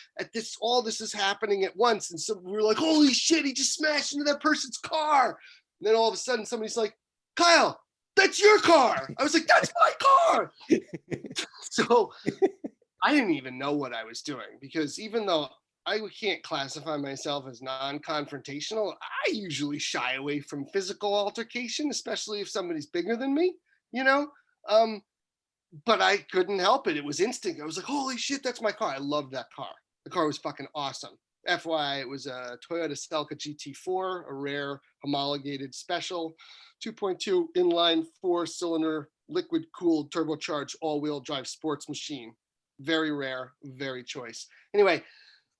all this is happening at once. And so we're like, holy shit, he just smashed into that person's car. And then all of a sudden somebody's like, Kyle, that's your car. I was like, that's my car. So I didn't even know what I was doing, because even though I can't classify myself as non-confrontational, I usually shy away from physical altercation, especially if somebody's bigger than me, you know? But I couldn't help it. It was instinct. I was like, holy shit, that's my car. I loved that car. The car was fucking awesome. FYI, it was a Toyota Celica GT4, a rare homologated special, 2.2 inline 4-cylinder liquid cooled turbocharged all-wheel drive sports machine. Very rare, very choice. Anyway,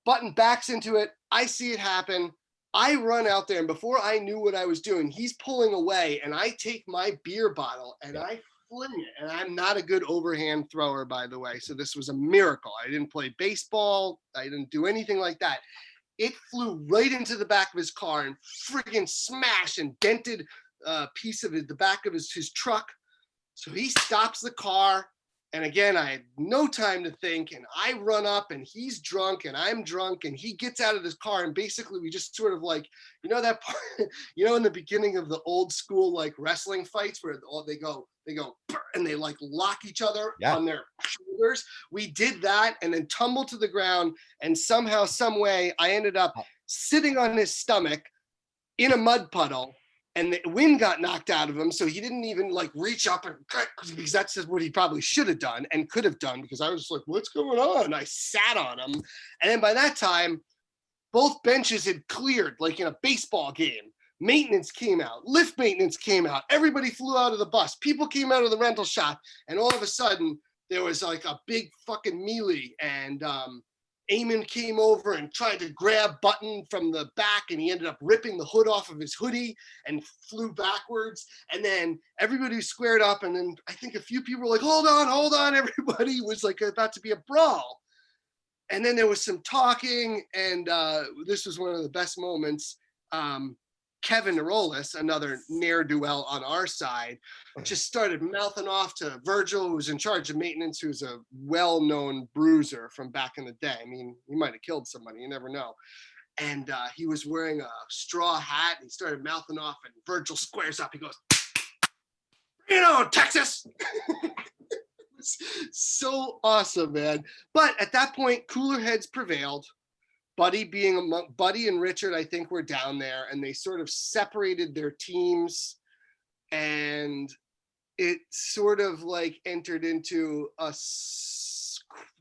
Button backs into it. I see it happen. I run out there, and before I knew what I was doing, he's pulling away, and I take my beer bottle and I fling it. And I'm not a good overhand thrower, by the way. So this was a miracle. I didn't play baseball. I didn't do anything like that. It flew right into the back of his car and friggin' smashed and dented a piece of the back of his truck. So he stops the car. And again, I had no time to think, and I run up, and he's drunk and I'm drunk, and he gets out of his car, and basically we just sort of like, you know, that part, you know, in the beginning of the old school like wrestling fights where they go and they like lock each other on their shoulders. We did that and then tumbled to the ground, and somehow, some way, I ended up sitting on his stomach in a mud puddle. And the wind got knocked out of him, so he didn't even like reach up and because that's just what he probably should have done and could have done, because I was just like, what's going on? I sat on him. And then by that time, both benches had cleared, like in a baseball game. Maintenance came out, lift maintenance came out, everybody flew out of the bus, people came out of the rental shop, and all of a sudden there was like a big fucking melee, and Eamon came over and tried to grab Button from the back, and he ended up ripping the hood off of his hoodie and flew backwards. And then everybody squared up, and then I think a few people were like, hold on. Everybody was like about to be a brawl. And then there was some talking, and this was one of the best moments. Kevin Arolis, another ne'er-do-well on our side, just started mouthing off to Virgil, who was in charge of maintenance, who's a well-known bruiser from back in the day. I mean, he might have killed somebody, you never know. And he was wearing a straw hat, and he started mouthing off, and Virgil squares up. He goes, "Bring it on, Texas!" It was so awesome, man. But at that point, cooler heads prevailed. Buddy and Richard, I think, were down there, and they sort of separated their teams, and it sort of like entered into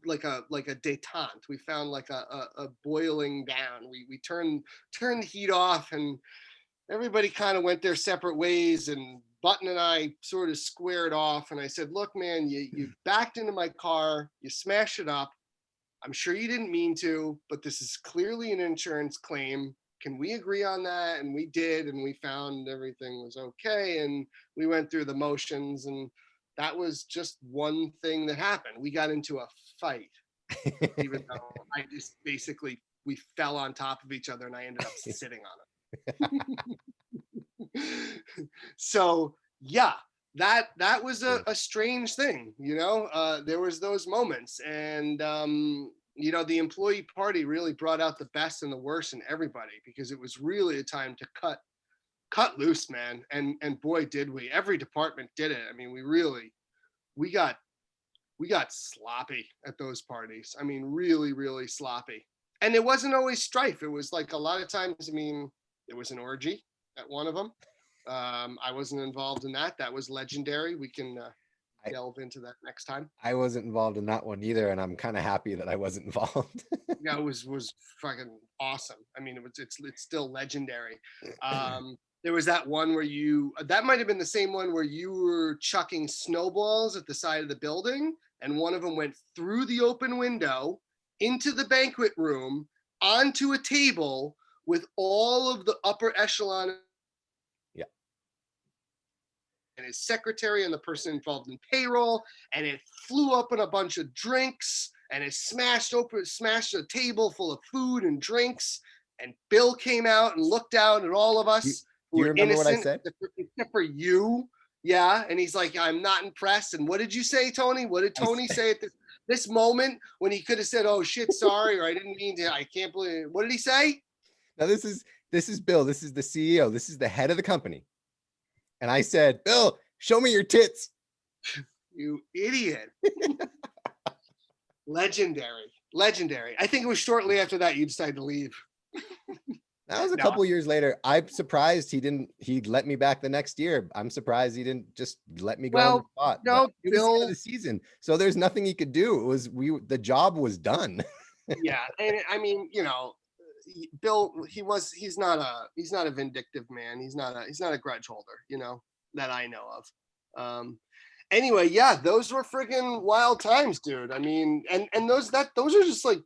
like a detente. We found like a boiling down. We turned the heat off, and everybody kind of went their separate ways, and Button and I sort of squared off, and I said, look, man, you backed into my car, you smashed it up. I'm sure you didn't mean to, but this is clearly an insurance claim. Can we agree on that? And we did, and we found everything was okay, and we went through the motions, and that was just one thing that happened. We got into a fight, even though I just basically, we fell on top of each other, and I ended up sitting on it. So yeah, that was a strange thing, you know. There was those moments, and you know, the employee party really brought out the best and the worst in everybody, because it was really a time to cut loose, man. And boy, did we. Every department did it. I mean, we got sloppy at those parties. I mean, really sloppy. And it wasn't always strife. It was like a lot of times, I mean, there was an orgy at one of them. I wasn't involved in that. That was legendary. We can delve into that next time. I wasn't involved in that one either, and I'm kind of happy that I wasn't involved. Yeah, it was fucking awesome. I mean, it's still legendary. There was that one where that might have been the same one where you were chucking snowballs at the side of the building, and one of them went through the open window into the banquet room onto a table with all of the upper echelon and his secretary and the person involved in payroll, and it flew up in a bunch of drinks, and it smashed a table full of food and drinks, and Bill came out and looked out at all of us who were innocent, except for you. Yeah, and he's like, I'm not impressed. And what did you say, Tony? What did Tony say at this moment when he could have said, oh shit, sorry, or I didn't mean to, I can't believe it. What did he say? Now this is Bill. This is the CEO. This is the head of the company. And I said, Bill, show me your tits. You idiot. Legendary. I think it was shortly after that you decided to leave. That was a couple years later. I'm surprised he let me back the next year. I'm surprised he didn't just let me go on the spot. No, it was the end of the season, so there's nothing he could do. It was the job was done. Yeah, and I mean, you know, Bill, he's not a vindictive man. He's not a grudge holder, you know, that I know of. Anyway, yeah, those were freaking wild times, dude. I mean, and those are just like,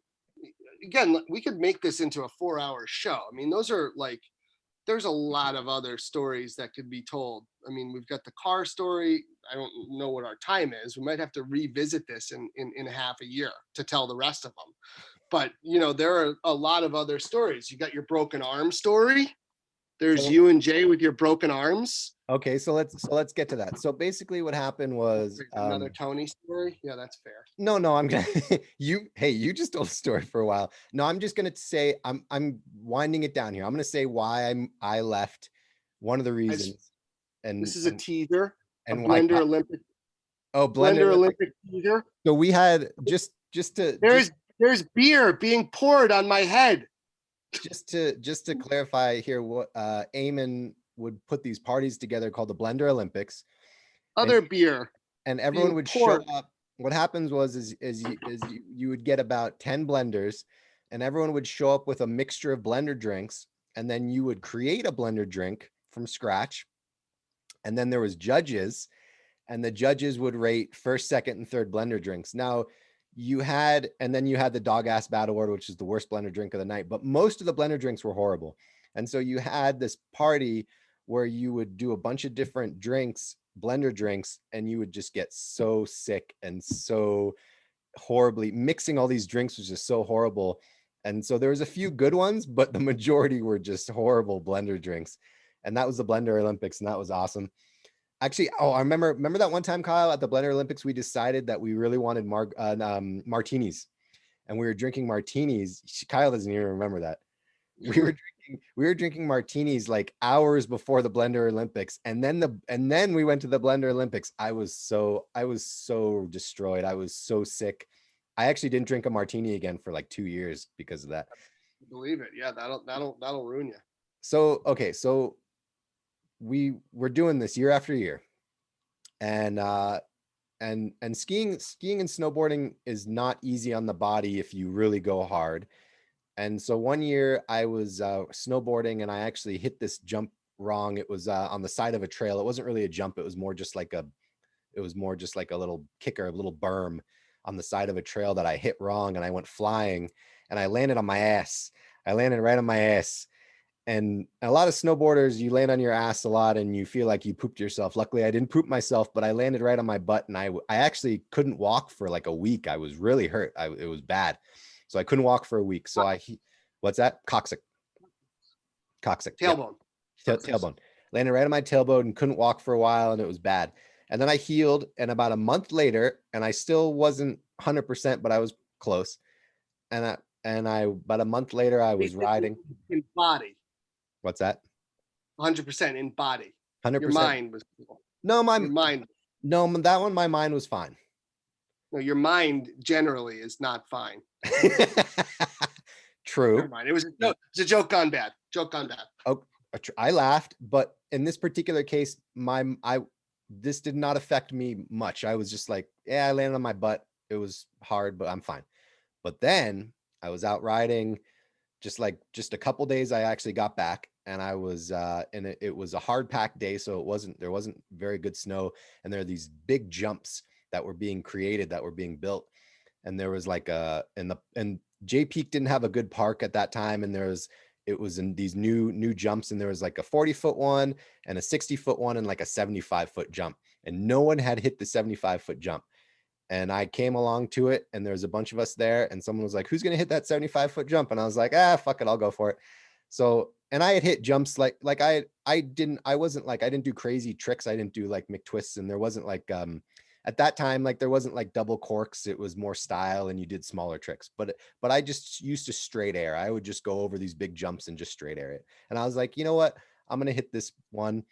again, we could make this into a 4-hour show. I mean, those are like, there's a lot of other stories that could be told. I mean, we've got the car story. I don't know what our time is. We might have to revisit this in half a year to tell the rest of them. But, you know, there are a lot of other stories. You got your broken arm story. There's you and Jay with your broken arms. Okay, so let's get to that. So basically what happened was another Tony story. Yeah, that's fair. No, I'm gonna you just told a story for a while. No, I'm just gonna say I'm winding it down here. I'm gonna say why I left. One of the reasons. And this is a teaser. And a Blender Olympic. Oh, Blender Olympic teaser. So we had just to there's beer being poured on my head. Just to clarify here, what Eamon would put these parties together called the Blender Olympics. Beer. And everyone would show up. What happens was you would get about 10 blenders, and everyone would show up with a mixture of blender drinks, and then you would create a blender drink from scratch. And then there was judges, and the judges would rate first, second, and third blender drinks. Now and then you had the dog ass bad award, which is the worst blender drink of the night, but most of the blender drinks were horrible. And so you had this party where you would do a bunch of different drinks, blender drinks, and you would just get so sick and so horribly. Mixing all these drinks was just so horrible. And so there was a few good ones, but the majority were just horrible blender drinks. And that was the Blender Olympics, and that was awesome. Actually, I remember that one time, Kyle, at the Blender Olympics, we decided that we really wanted martinis, and we were drinking martinis. Kyle doesn't even remember that. We were drinking martinis like hours before the Blender Olympics, and then we went to the Blender Olympics. I was so destroyed. I was so sick. I actually didn't drink a martini again for like 2 years because of that. believe it. Yeah, that'll ruin you. So, okay, so we were doing this year after year, and skiing and snowboarding is not easy on the body if you really go hard. And so one year I was snowboarding, and I actually hit this jump wrong. It was on the side of a trail. It wasn't really a jump. It was more just like a little kicker, a little berm on the side of a trail that I hit wrong, and I went flying, and I landed on my ass. I landed right on my ass. And a lot of snowboarders, you land on your ass a lot and you feel like you pooped yourself. Luckily, I didn't poop myself, but I landed right on my butt, and I actually couldn't walk for like a week. I was really hurt. It was bad. So I couldn't walk for a week. So what's that? Coccyx. Tailbone. Yeah. Tailbone. Landed right on my tailbone and couldn't walk for a while, and it was bad. And then I healed, and about a month later, and I still wasn't 100%, but I was close. And about a month later, I was riding. In body. What's that? 100% in body. 100%. Your mind was. No, your mind. No, that one, my mind was fine. No, your mind generally is not fine. True. Never mind. It was a joke gone bad. Joke gone bad. Oh, I laughed, but in this particular case, this did not affect me much. I was just like, yeah, I landed on my butt. It was hard, but I'm fine. But then I was out riding, just a couple days. I actually got back, and I was and it was a hard packed day, so there wasn't very good snow, and there are these big jumps that were being created, that were being built, and there was like and J Peak didn't have a good park at that time, and it was in these new jumps, and there was like a 40-foot one and a 60-foot one and like a 75-foot jump, and no one had hit the 75-foot jump. And I came along to it, and there was a bunch of us there, and someone was like, who's going to hit that 75-foot jump? And I was like, fuck it, I'll go for it. So, and I had hit jumps I didn't do crazy tricks. I didn't do like McTwists, and there wasn't like, at that time, like there wasn't like double corks. It was more style, and you did smaller tricks, but I just used to straight air. I would just go over these big jumps and just straight air it. And I was like, you know what? I'm going to hit this one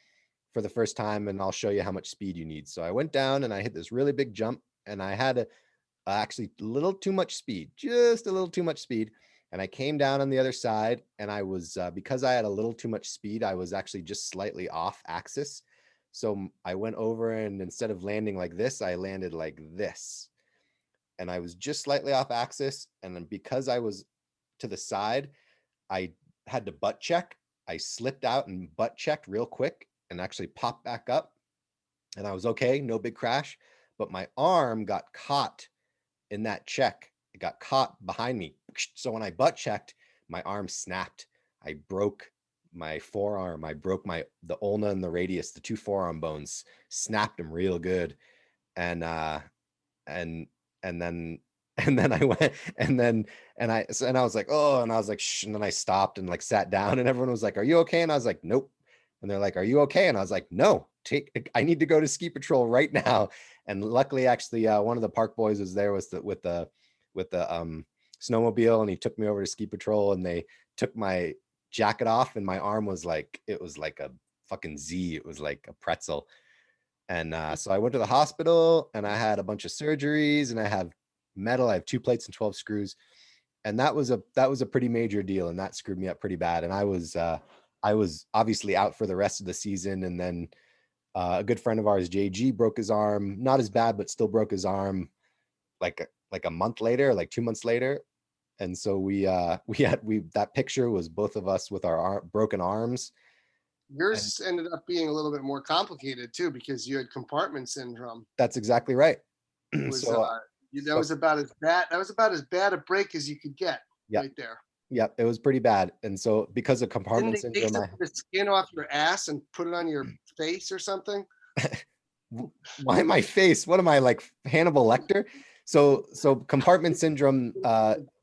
for the first time, and I'll show you how much speed you need. So I went down and I hit this really big jump, and I had actually a little too much speed, just a little too much speed. And I came down on the other side, and I was, because I had a little too much speed, I was actually just slightly off axis. So I went over, and instead of landing like this, I landed like this. And I was just slightly off axis. And then because I was to the side, I had to butt check. I slipped out and butt checked real quick and actually popped back up. And I was okay, no big crash. But my arm got caught in that check. It got caught behind me. So when I butt checked, my arm snapped. I broke my forearm. I broke the ulna and the radius, the two forearm bones, snapped them real good. And then I went, and I was like, oh, and I was like, shh, and then I stopped and like sat down, and everyone was like, are you okay? And I was like, nope. And they're like, are you okay? And I was like, no, I need to go to ski patrol right now. And luckily, actually, one of the park boys was there with the snowmobile, and he took me over to ski patrol, and they took my jacket off, and my arm was like, it was like a fucking Z. It was like a pretzel. And so I went to the hospital, and I had a bunch of surgeries, and I have metal. I have 2 plates and 12 screws. And that was a pretty major deal. And that screwed me up pretty bad. And I was obviously out for the rest of the season. And then a good friend of ours, JG, broke his arm, not as bad, but still broke his arm like a month later, like 2 months later. And so that picture was both of us with our broken arms. Yours ended up being a little bit more complicated too, because you had compartment syndrome. That's exactly right. That was about as bad a break as you could get. Yep. Right there. Yep, it was pretty bad. And so because of compartment syndrome, take the skin off your ass and put it on your face or something. Why my face? What am I, like Hannibal Lecter? So compartment syndrome,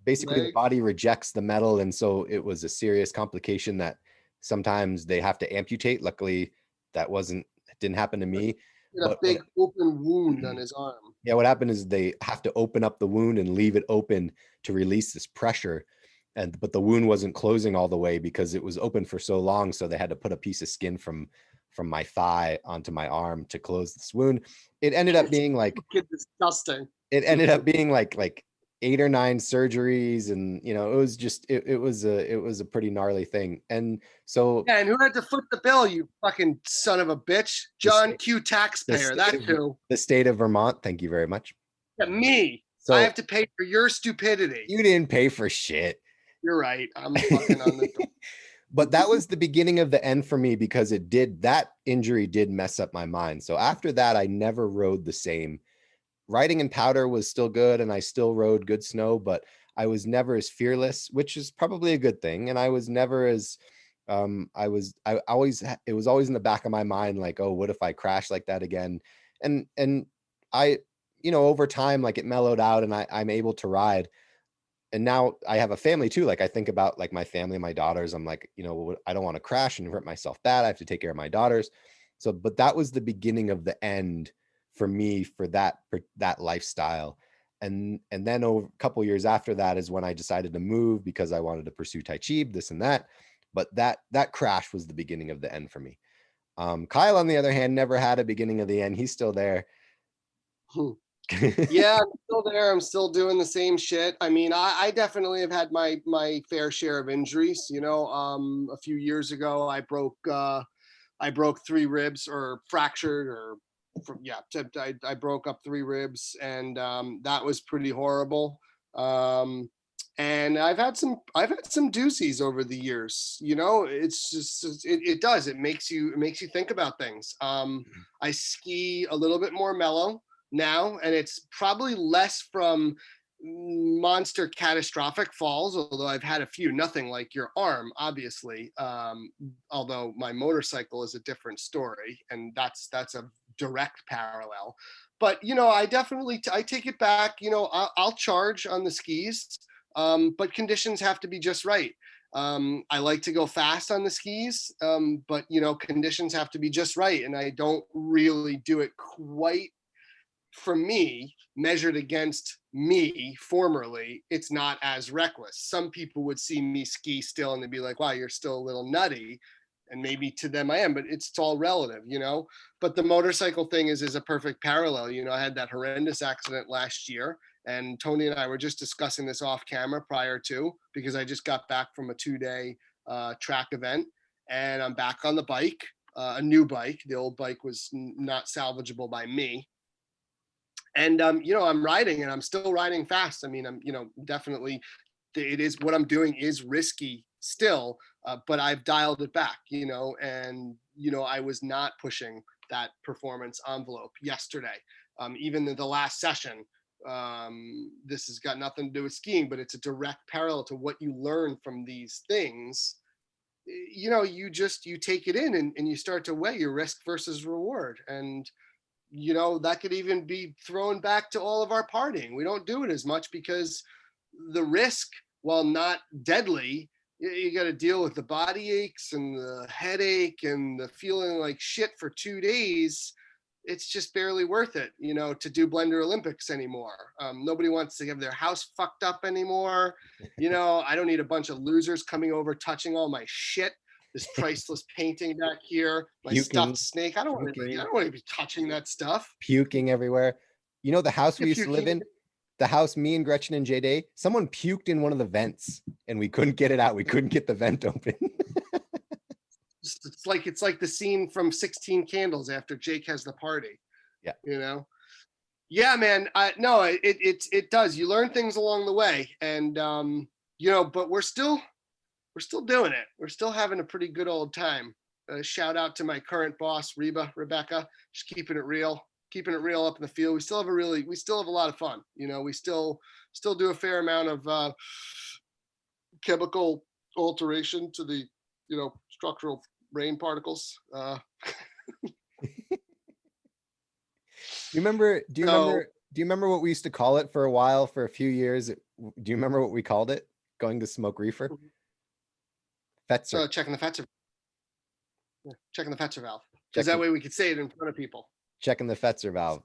basically the body rejects the metal, and so it was a serious complication that sometimes they have to amputate. Luckily, didn't happen to me. A big open wound on his arm. Yeah, what happened is they have to open up the wound and leave it open to release this pressure. But the wound wasn't closing all the way because it was open for so long. So they had to put a piece of skin from my thigh onto my arm to close this wound. It ended up being like disgusting. It ended up being like 8 or 9 surgeries, and you know, it was just it was a pretty gnarly thing. And so Yeah, and who had to foot the bill, you fucking son of a bitch? the John state, Q. the Taxpayer. state That's of who. the state of Vermont, thank you very much. Yeah, me. I So have to pay for your stupidity. you didn't pay for shit. You're right. I'm fucking on the. But that was the beginning of the end for me, because that injury did mess up my mind. So after that, I never rode the same. Riding in powder was still good, and I still rode good snow, but I was never as fearless, which is probably a good thing. And I was never as I always it was always in the back of my mind, like, oh, what if I crash like that again? And I, you know, over time, like, it mellowed out, and I'm able to ride. And now I have a family too. Like, I think about like my family, my daughters. I'm like, you know, I don't want to crash and hurt myself bad. I have to take care of my daughters. So, but that was the beginning of the end for me, for that lifestyle. And then over a couple years after that is when I decided to move, because I wanted to pursue Tai Chi, this and that. But that crash was the beginning of the end for me. Kyle, on the other hand, never had a beginning of the end. He's still there. Yeah, I'm still there. I'm still doing the same shit. I mean, I definitely have had my fair share of injuries. You know, a few years ago, I broke 3 ribs, or fractured, or yeah, I broke up 3 ribs, and that was pretty horrible. Um, and I've had some doozies over the years. You know, it's just it makes you think about things. I ski a little bit more mellow now, and it's probably less from monster catastrophic falls, although I've had a few. Nothing like your arm, obviously. Although my motorcycle is a different story, and that's a direct parallel. But you know, I definitely I take it back. You know, I'll charge on the skis, but conditions have to be just right. I like to go fast on the skis, but you know, conditions have to be just right, and I don't really do it quite, for me, measured against me formerly, it's not as reckless. Some people would see me ski still and they'd be like, wow, you're still a little nutty. And maybe to them I am, but it's all relative, you know? But the motorcycle thing is a perfect parallel. You know, I had that horrendous accident last year, and Tony and I were just discussing this off camera prior to, because I just got back from a 2-day track event, and I'm back on the bike, a new bike. The old bike was not salvageable by me. And you know, I'm riding, and I'm still riding fast. I mean, I'm, you know, definitely, it is, what I'm doing is risky still, but I've dialed it back, you know. And you know, I was not pushing that performance envelope yesterday. Even the last session, this has got nothing to do with skiing, but it's a direct parallel to what you learn from these things. You know, you take it in, and you start to weigh your risk versus reward. And you know, that could even be thrown back to all of our partying. We don't do it as much because the risk, while not deadly, you got to deal with the body aches and the headache and the feeling like shit for 2 days. It's just barely worth it, you know, to do Blender Olympics anymore. Nobody wants to have their house fucked up anymore. You know, I don't need a bunch of losers coming over, touching all my shit. This priceless painting back here, my Puking, stuffed snake. I don't want to be touching that stuff. puking everywhere. You know, the house we If used you to live keep in, the house me and Gretchen and J Day, someone puked in one of the vents, and we couldn't get it out. We couldn't get the vent open. it's like the scene from 16 Candles after Jake has the party. Yeah. You know? Yeah, man. No, it does. You learn things along the way, and you know, but we're still doing it. We're still having a pretty good old time. Shout out to my current boss, Rebecca, just keeping it real up in the field. We still have a lot of fun. You know, we still do a fair amount of chemical alteration to the, you know, structural brain particles. Do you remember what we used to call it for a while, for a few years? Do you remember what we called it? Going to smoke reefer? Fetzer. Checking the Fetzer. Yeah, checking the Fetzer valve. Because that way we could say it in front of people. Checking the Fetzer valve.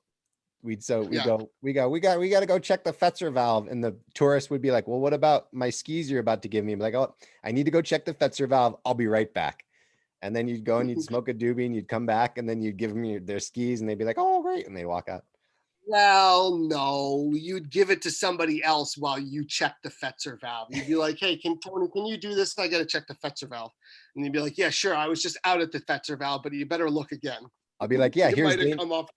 We got to go check the Fetzer valve. And the tourist would be like, well, what about my skis you're about to give me? I'm like, oh, I need to go check the Fetzer valve. I'll be right back. And then you'd go and you'd smoke a doobie and you'd come back, and then you'd give them their skis, and they'd be like, oh, great. And they walk out. Well, no, you'd give it to somebody else while you check the Fetzer valve. You'd be like, hey, Tony, can you do this? I got to check the Fetzer valve. And you'd be like, yeah, sure. I was just out at the Fetzer valve, but you better look again. I'll be like, yeah, It might have come off.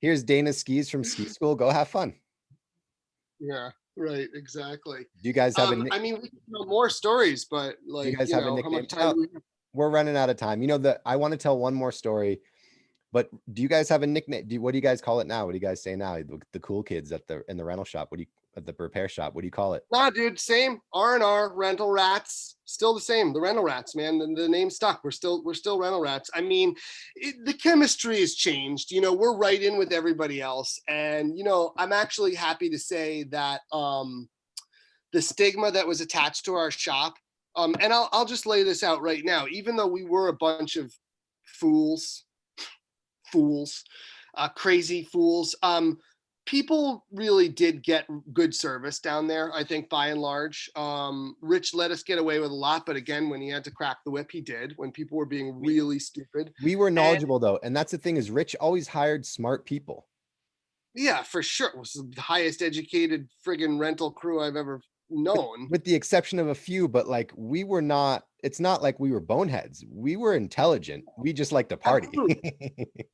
here's Dana's skis from ski school. Go have fun. Yeah, right. Exactly. Do you guys have I mean, we can tell more stories, but do you like, guys have a how nickname? much time do we have? We're running out of time. You know that I want to tell one more story, but do you guys have a nickname? What do you guys call it now? What do you guys say now? The cool kids in the rental shop. What do you at the repair shop? What do you call it? Nah, dude, same R&R rental rats, still the same. The rental rats, man. The name stuck. We're still rental rats. I mean, the chemistry has changed. We're right in with everybody else, and I'm actually happy to say that the stigma that was attached to our shop, and I'll just lay this out right now. Even though we were a bunch of fools, crazy fools. People really did get good service down there, I think, by and large. Rich let us get away with a lot, but again, when he had to crack the whip, he did. When people were being really stupid. We were knowledgeable though, and that's the thing is Rich always hired smart people. Yeah, for sure. It was the highest educated friggin' rental crew I've ever known. With the exception of a few, but like we were not, it's not like we were boneheads. We were intelligent. We just like to party.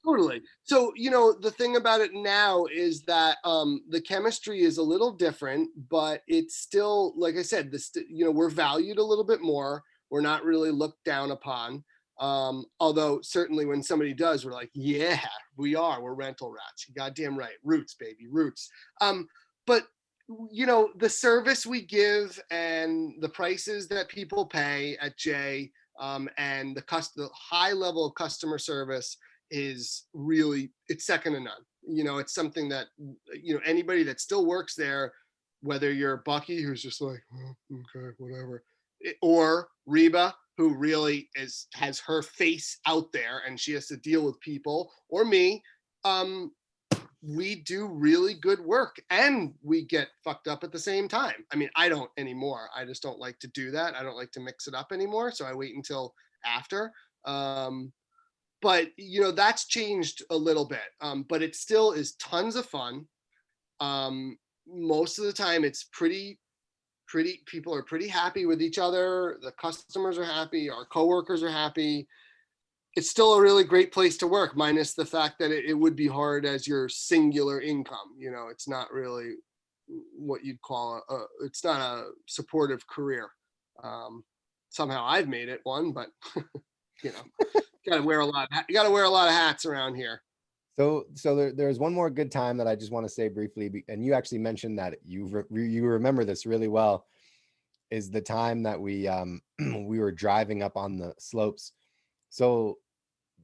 Totally. So, the thing about it now is that the chemistry is a little different, but it's still, like I said, we're valued a little bit more. We're not really looked down upon. Although certainly when somebody does, we're like, yeah, we are. We're rental rats. You goddamn right. Roots, baby, roots. But the service we give and the prices that people pay at J, and the high level of customer service is really, it's second to none. It's something that, anybody that still works there, whether you're Bucky, who's just like, oh, okay, whatever, or Reba, who really has her face out there and she has to deal with people, or me, we do really good work and we get fucked up at the same time. I mean, I don't anymore. I just don't like to do that. I don't like to mix it up anymore. So I wait until after. But that's changed a little bit. But it still is tons of fun. Most of the time it's pretty, people are pretty happy with each other. The customers are happy. Our coworkers are happy. It's still a really great place to work, minus the fact that it would be hard as your singular income. It's not really what you'd call it's not a supportive career. Somehow I've made it one, but you gotta wear a lot of hats around here. So there's one more good time that I just want to say briefly, and you actually mentioned that you remember this really well, is the time that we we were driving up on the slopes. So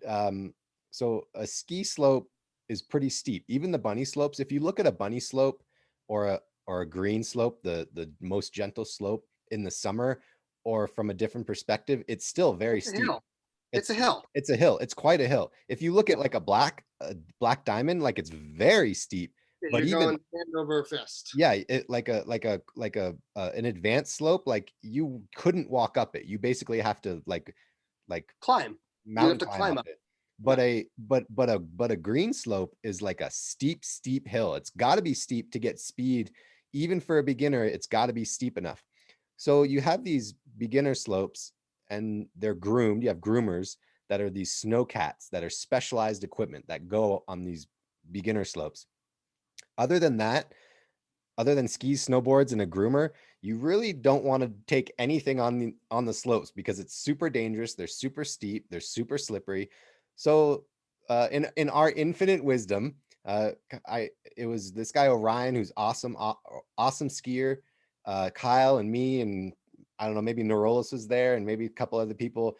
a ski slope is pretty steep. Even the bunny slopes, if you look at a bunny slope or a green slope, the most gentle slope in the summer, or from a different perspective, it's still very steep. It's a hill. It's a hill. It's quite a hill. If you look at like a black diamond, like it's very steep. But you're even going hand over fist. Yeah, it like an advanced slope, like you couldn't walk up it. You basically have to like climb. Mountain climb up it. But a green slope is like a steep hill. It's got to be steep to get speed. Even for a beginner, it's got to be steep enough. So you have these beginner slopes and they're groomed. You have groomers that are these snow cats that are specialized equipment that go on these beginner slopes. Other than that, other than skis, snowboards, and a groomer, you really don't want to take anything on the slopes because it's super dangerous. They're super steep. They're super slippery. So in our infinite wisdom, it was this guy Orion, who's awesome skier, Kyle and me, and I don't know, maybe Neurolis was there and maybe a couple other people,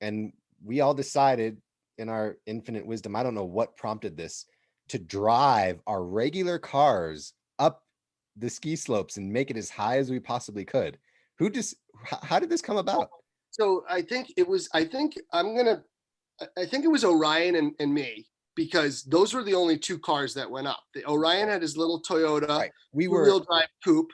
and we all decided in our infinite wisdom, I don't know what prompted this, to drive our regular cars up the ski slopes and make it as high as we possibly could. How did this come about? So I think it was Orion and me, because those were the only two cars that went up. The Orion had his little Toyota, right. Two-wheel drive coupe.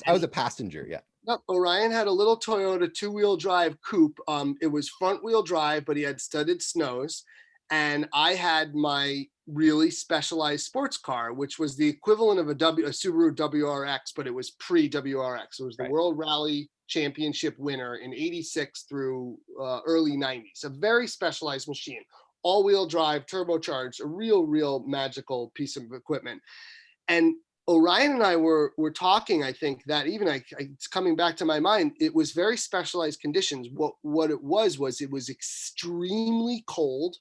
I was a passenger, yeah. No, Orion had a little Toyota two-wheel drive coupe. It was front wheel drive, but he had studded snows. And I had my really specialized sports car, which was the equivalent of a Subaru WRX, but it was pre-WRX. It was the Right. World Rally Championship winner in 86 through early 90s. A very specialized machine, all-wheel drive, turbocharged, a real magical piece of equipment. And Orion and I were talking, I think that even it's coming back to my mind, it was very specialized conditions. What it was it was extremely cold,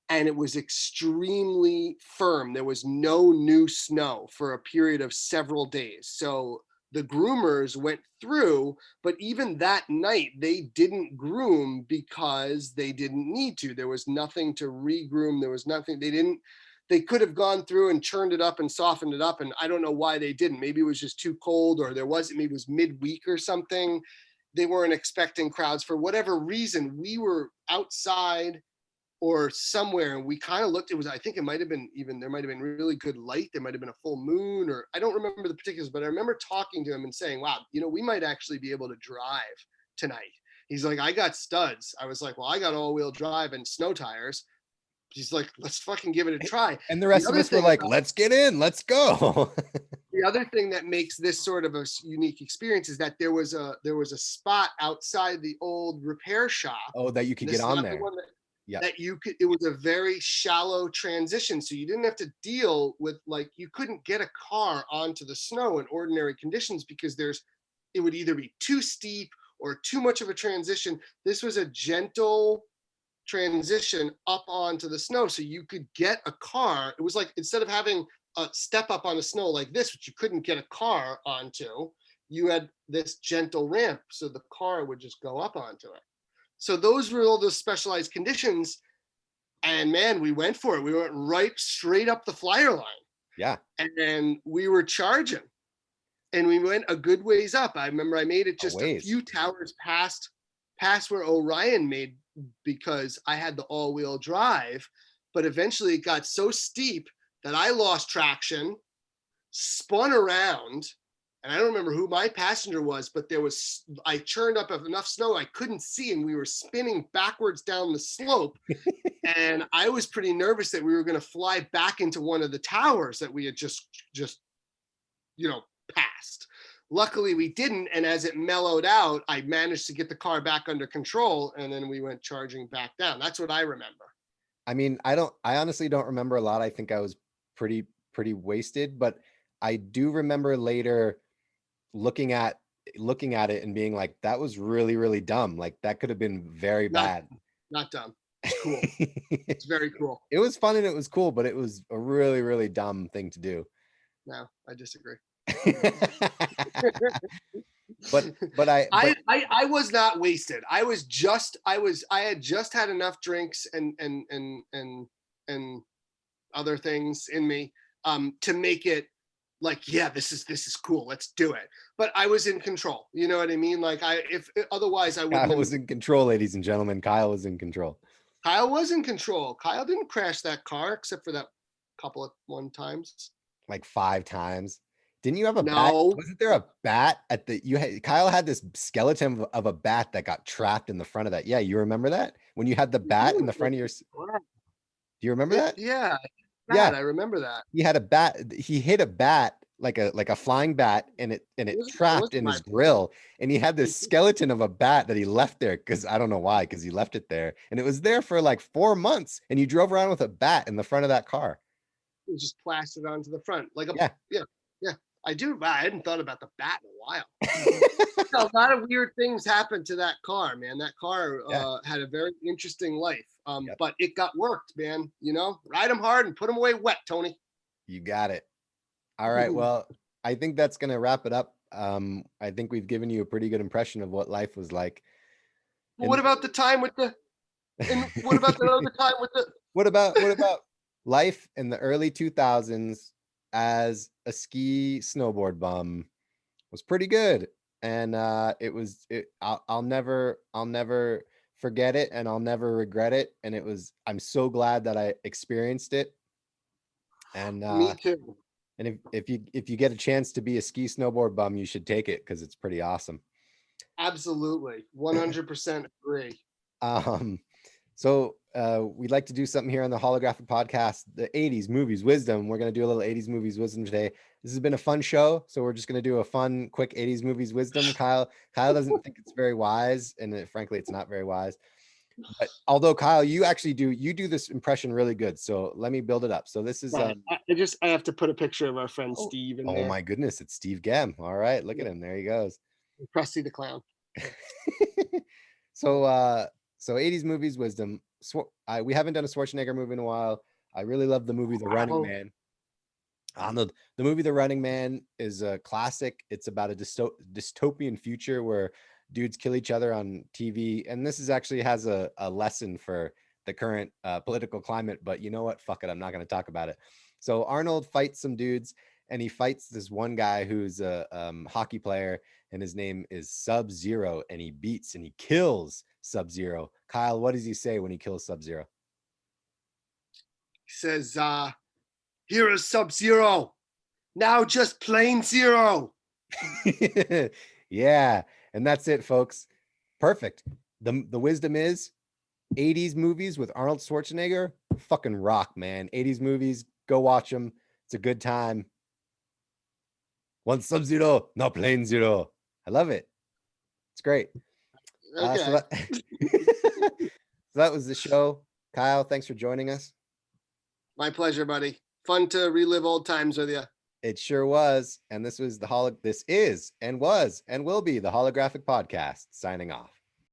and it was extremely firm. There was no new snow for a period of several days. So the groomers went through, but even that night, they didn't groom because they didn't need to. There was nothing to re-groom. There was nothing, they could have gone through and churned it up and softened it up. And I don't know why they didn't. Maybe it was just too cold, or maybe it was midweek or something. They weren't expecting crowds for whatever reason. We were outside or somewhere, and we kind of looked, I think it might have been there might have been really good light, there might have been a full moon, or I don't remember the particulars, but I remember talking to him and saying, wow, we might actually be able to drive tonight. He's like, I got studs. I was like, well, I got all-wheel drive and snow tires. He's like, let's fucking give it a try. And the rest of us were like, let's get in, let's go. The other thing that makes this sort of a unique experience is that there was a spot outside the old repair shop. Oh, that you could get on there. Yeah. That it was a very shallow transition. So you didn't have to deal with, you couldn't get a car onto the snow in ordinary conditions because it would either be too steep or too much of a transition. This was a gentle transition up onto the snow. So you could get a car. It was like, instead of having a step up on the snow like this, which you couldn't get a car onto, you had this gentle ramp. So the car would just go up onto it. So those were all those specialized conditions. And man, we went for it. We went right straight up the flyer line. Yeah. And then we were charging. And we went a good ways up. I remember I made it just a few towers past where Orion made, because I had the all-wheel drive. But eventually it got so steep that I lost traction, spun around, and I don't remember who my passenger was, but I churned up enough snow I couldn't see, and we were spinning backwards down the slope. And I was pretty nervous that we were going to fly back into one of the towers that we had just passed. Luckily we didn't, and as it mellowed out, I managed to get the car back under control, and then we went charging back down. That's what I remember. I mean, I honestly don't remember a lot. I think I was pretty wasted, but I do remember later looking at it and being like, that was really dumb. Like, that could have been very bad. Not dumb. It's cool. It's very cool. It was fun and it was cool, but it was a really dumb thing to do. No, I disagree. but I was not wasted. I had just had enough drinks and other things in me to make it like, yeah, this is cool, let's do it. But I was in control, you know what I mean? Like, otherwise I wouldn't. Kyle was in control, ladies and gentlemen. Kyle was in control. Kyle was in control. Kyle didn't crash that car except for that couple of times. Like 5 times. Didn't you have a bat? Wasn't there a bat at Kyle had this skeleton of a bat that got trapped in the front of that. Yeah, you remember that? When you had the bat in the front of your. Do you remember that? Yeah. Yeah, I remember that. He had a bat. He hit a bat, like a flying bat, and it trapped in his grill. And he had this skeleton of a bat that he left there, because I don't know why, because he left it there, and it was there for like 4 months. And you drove around with a bat in the front of that car. It was just plastered onto the front, like yeah. I hadn't thought about the bat in a while. A lot of weird things happened to that car, man. That car had a very interesting life. But it got worked, man. Ride them hard and put them away wet, Tony. You got it. All right. Well, I think that's going to wrap it up. I think we've given you a pretty good impression of what life was like. Well, what about the time with the? And what about the other time with the? What about life in the early 2000s as a ski snowboard bum? Was pretty good, and I'll never forget it, and I'll never regret it. And I'm so glad that I experienced it. And me too. And if you get a chance to be a ski snowboard bum, you should take it, because it's pretty awesome. Absolutely, 100% agree. So we'd like to do something here on the Holographic podcast, the 80s movies wisdom. We're going to do a little 80s movies wisdom today. This has been a fun show, so we're just going to do a fun, quick 80s movies wisdom. Kyle doesn't think it's very wise, and frankly, it's not very wise. But although Kyle, you do this impression really good. So let me build it up. So this is Right. I have to put a picture of our friend Steve in there. Oh my goodness, it's Steve Gem. All right, look at him. There he goes. Krusty the Clown. So 80s movies wisdom. We haven't done a Schwarzenegger movie in a while. I really love the movie The Running Man. The movie The Running Man is a classic. It's about a dystopian future where dudes kill each other on TV, and this actually has a lesson for the current political climate. But you know what? Fuck it. I'm not going to talk about it. So Arnold fights some dudes, and he fights this one guy who's a hockey player, and his name is Sub-Zero, and he beats and he kills Sub-Zero. Kyle, what does he say when he kills Sub-Zero? He says, here is Sub-Zero. Now just plain zero. Yeah, and that's it, folks. Perfect. The wisdom is 80s movies with Arnold Schwarzenegger fucking rock, man. 80s movies, go watch them. It's a good time. One Sub-Zero, no plain zero. I love it. It's great. Okay. So that was the show. Kyle, thanks for joining us. My pleasure, buddy. Fun to relive old times with you. It sure was. And this is and was and will be the Holographic Podcast, signing off.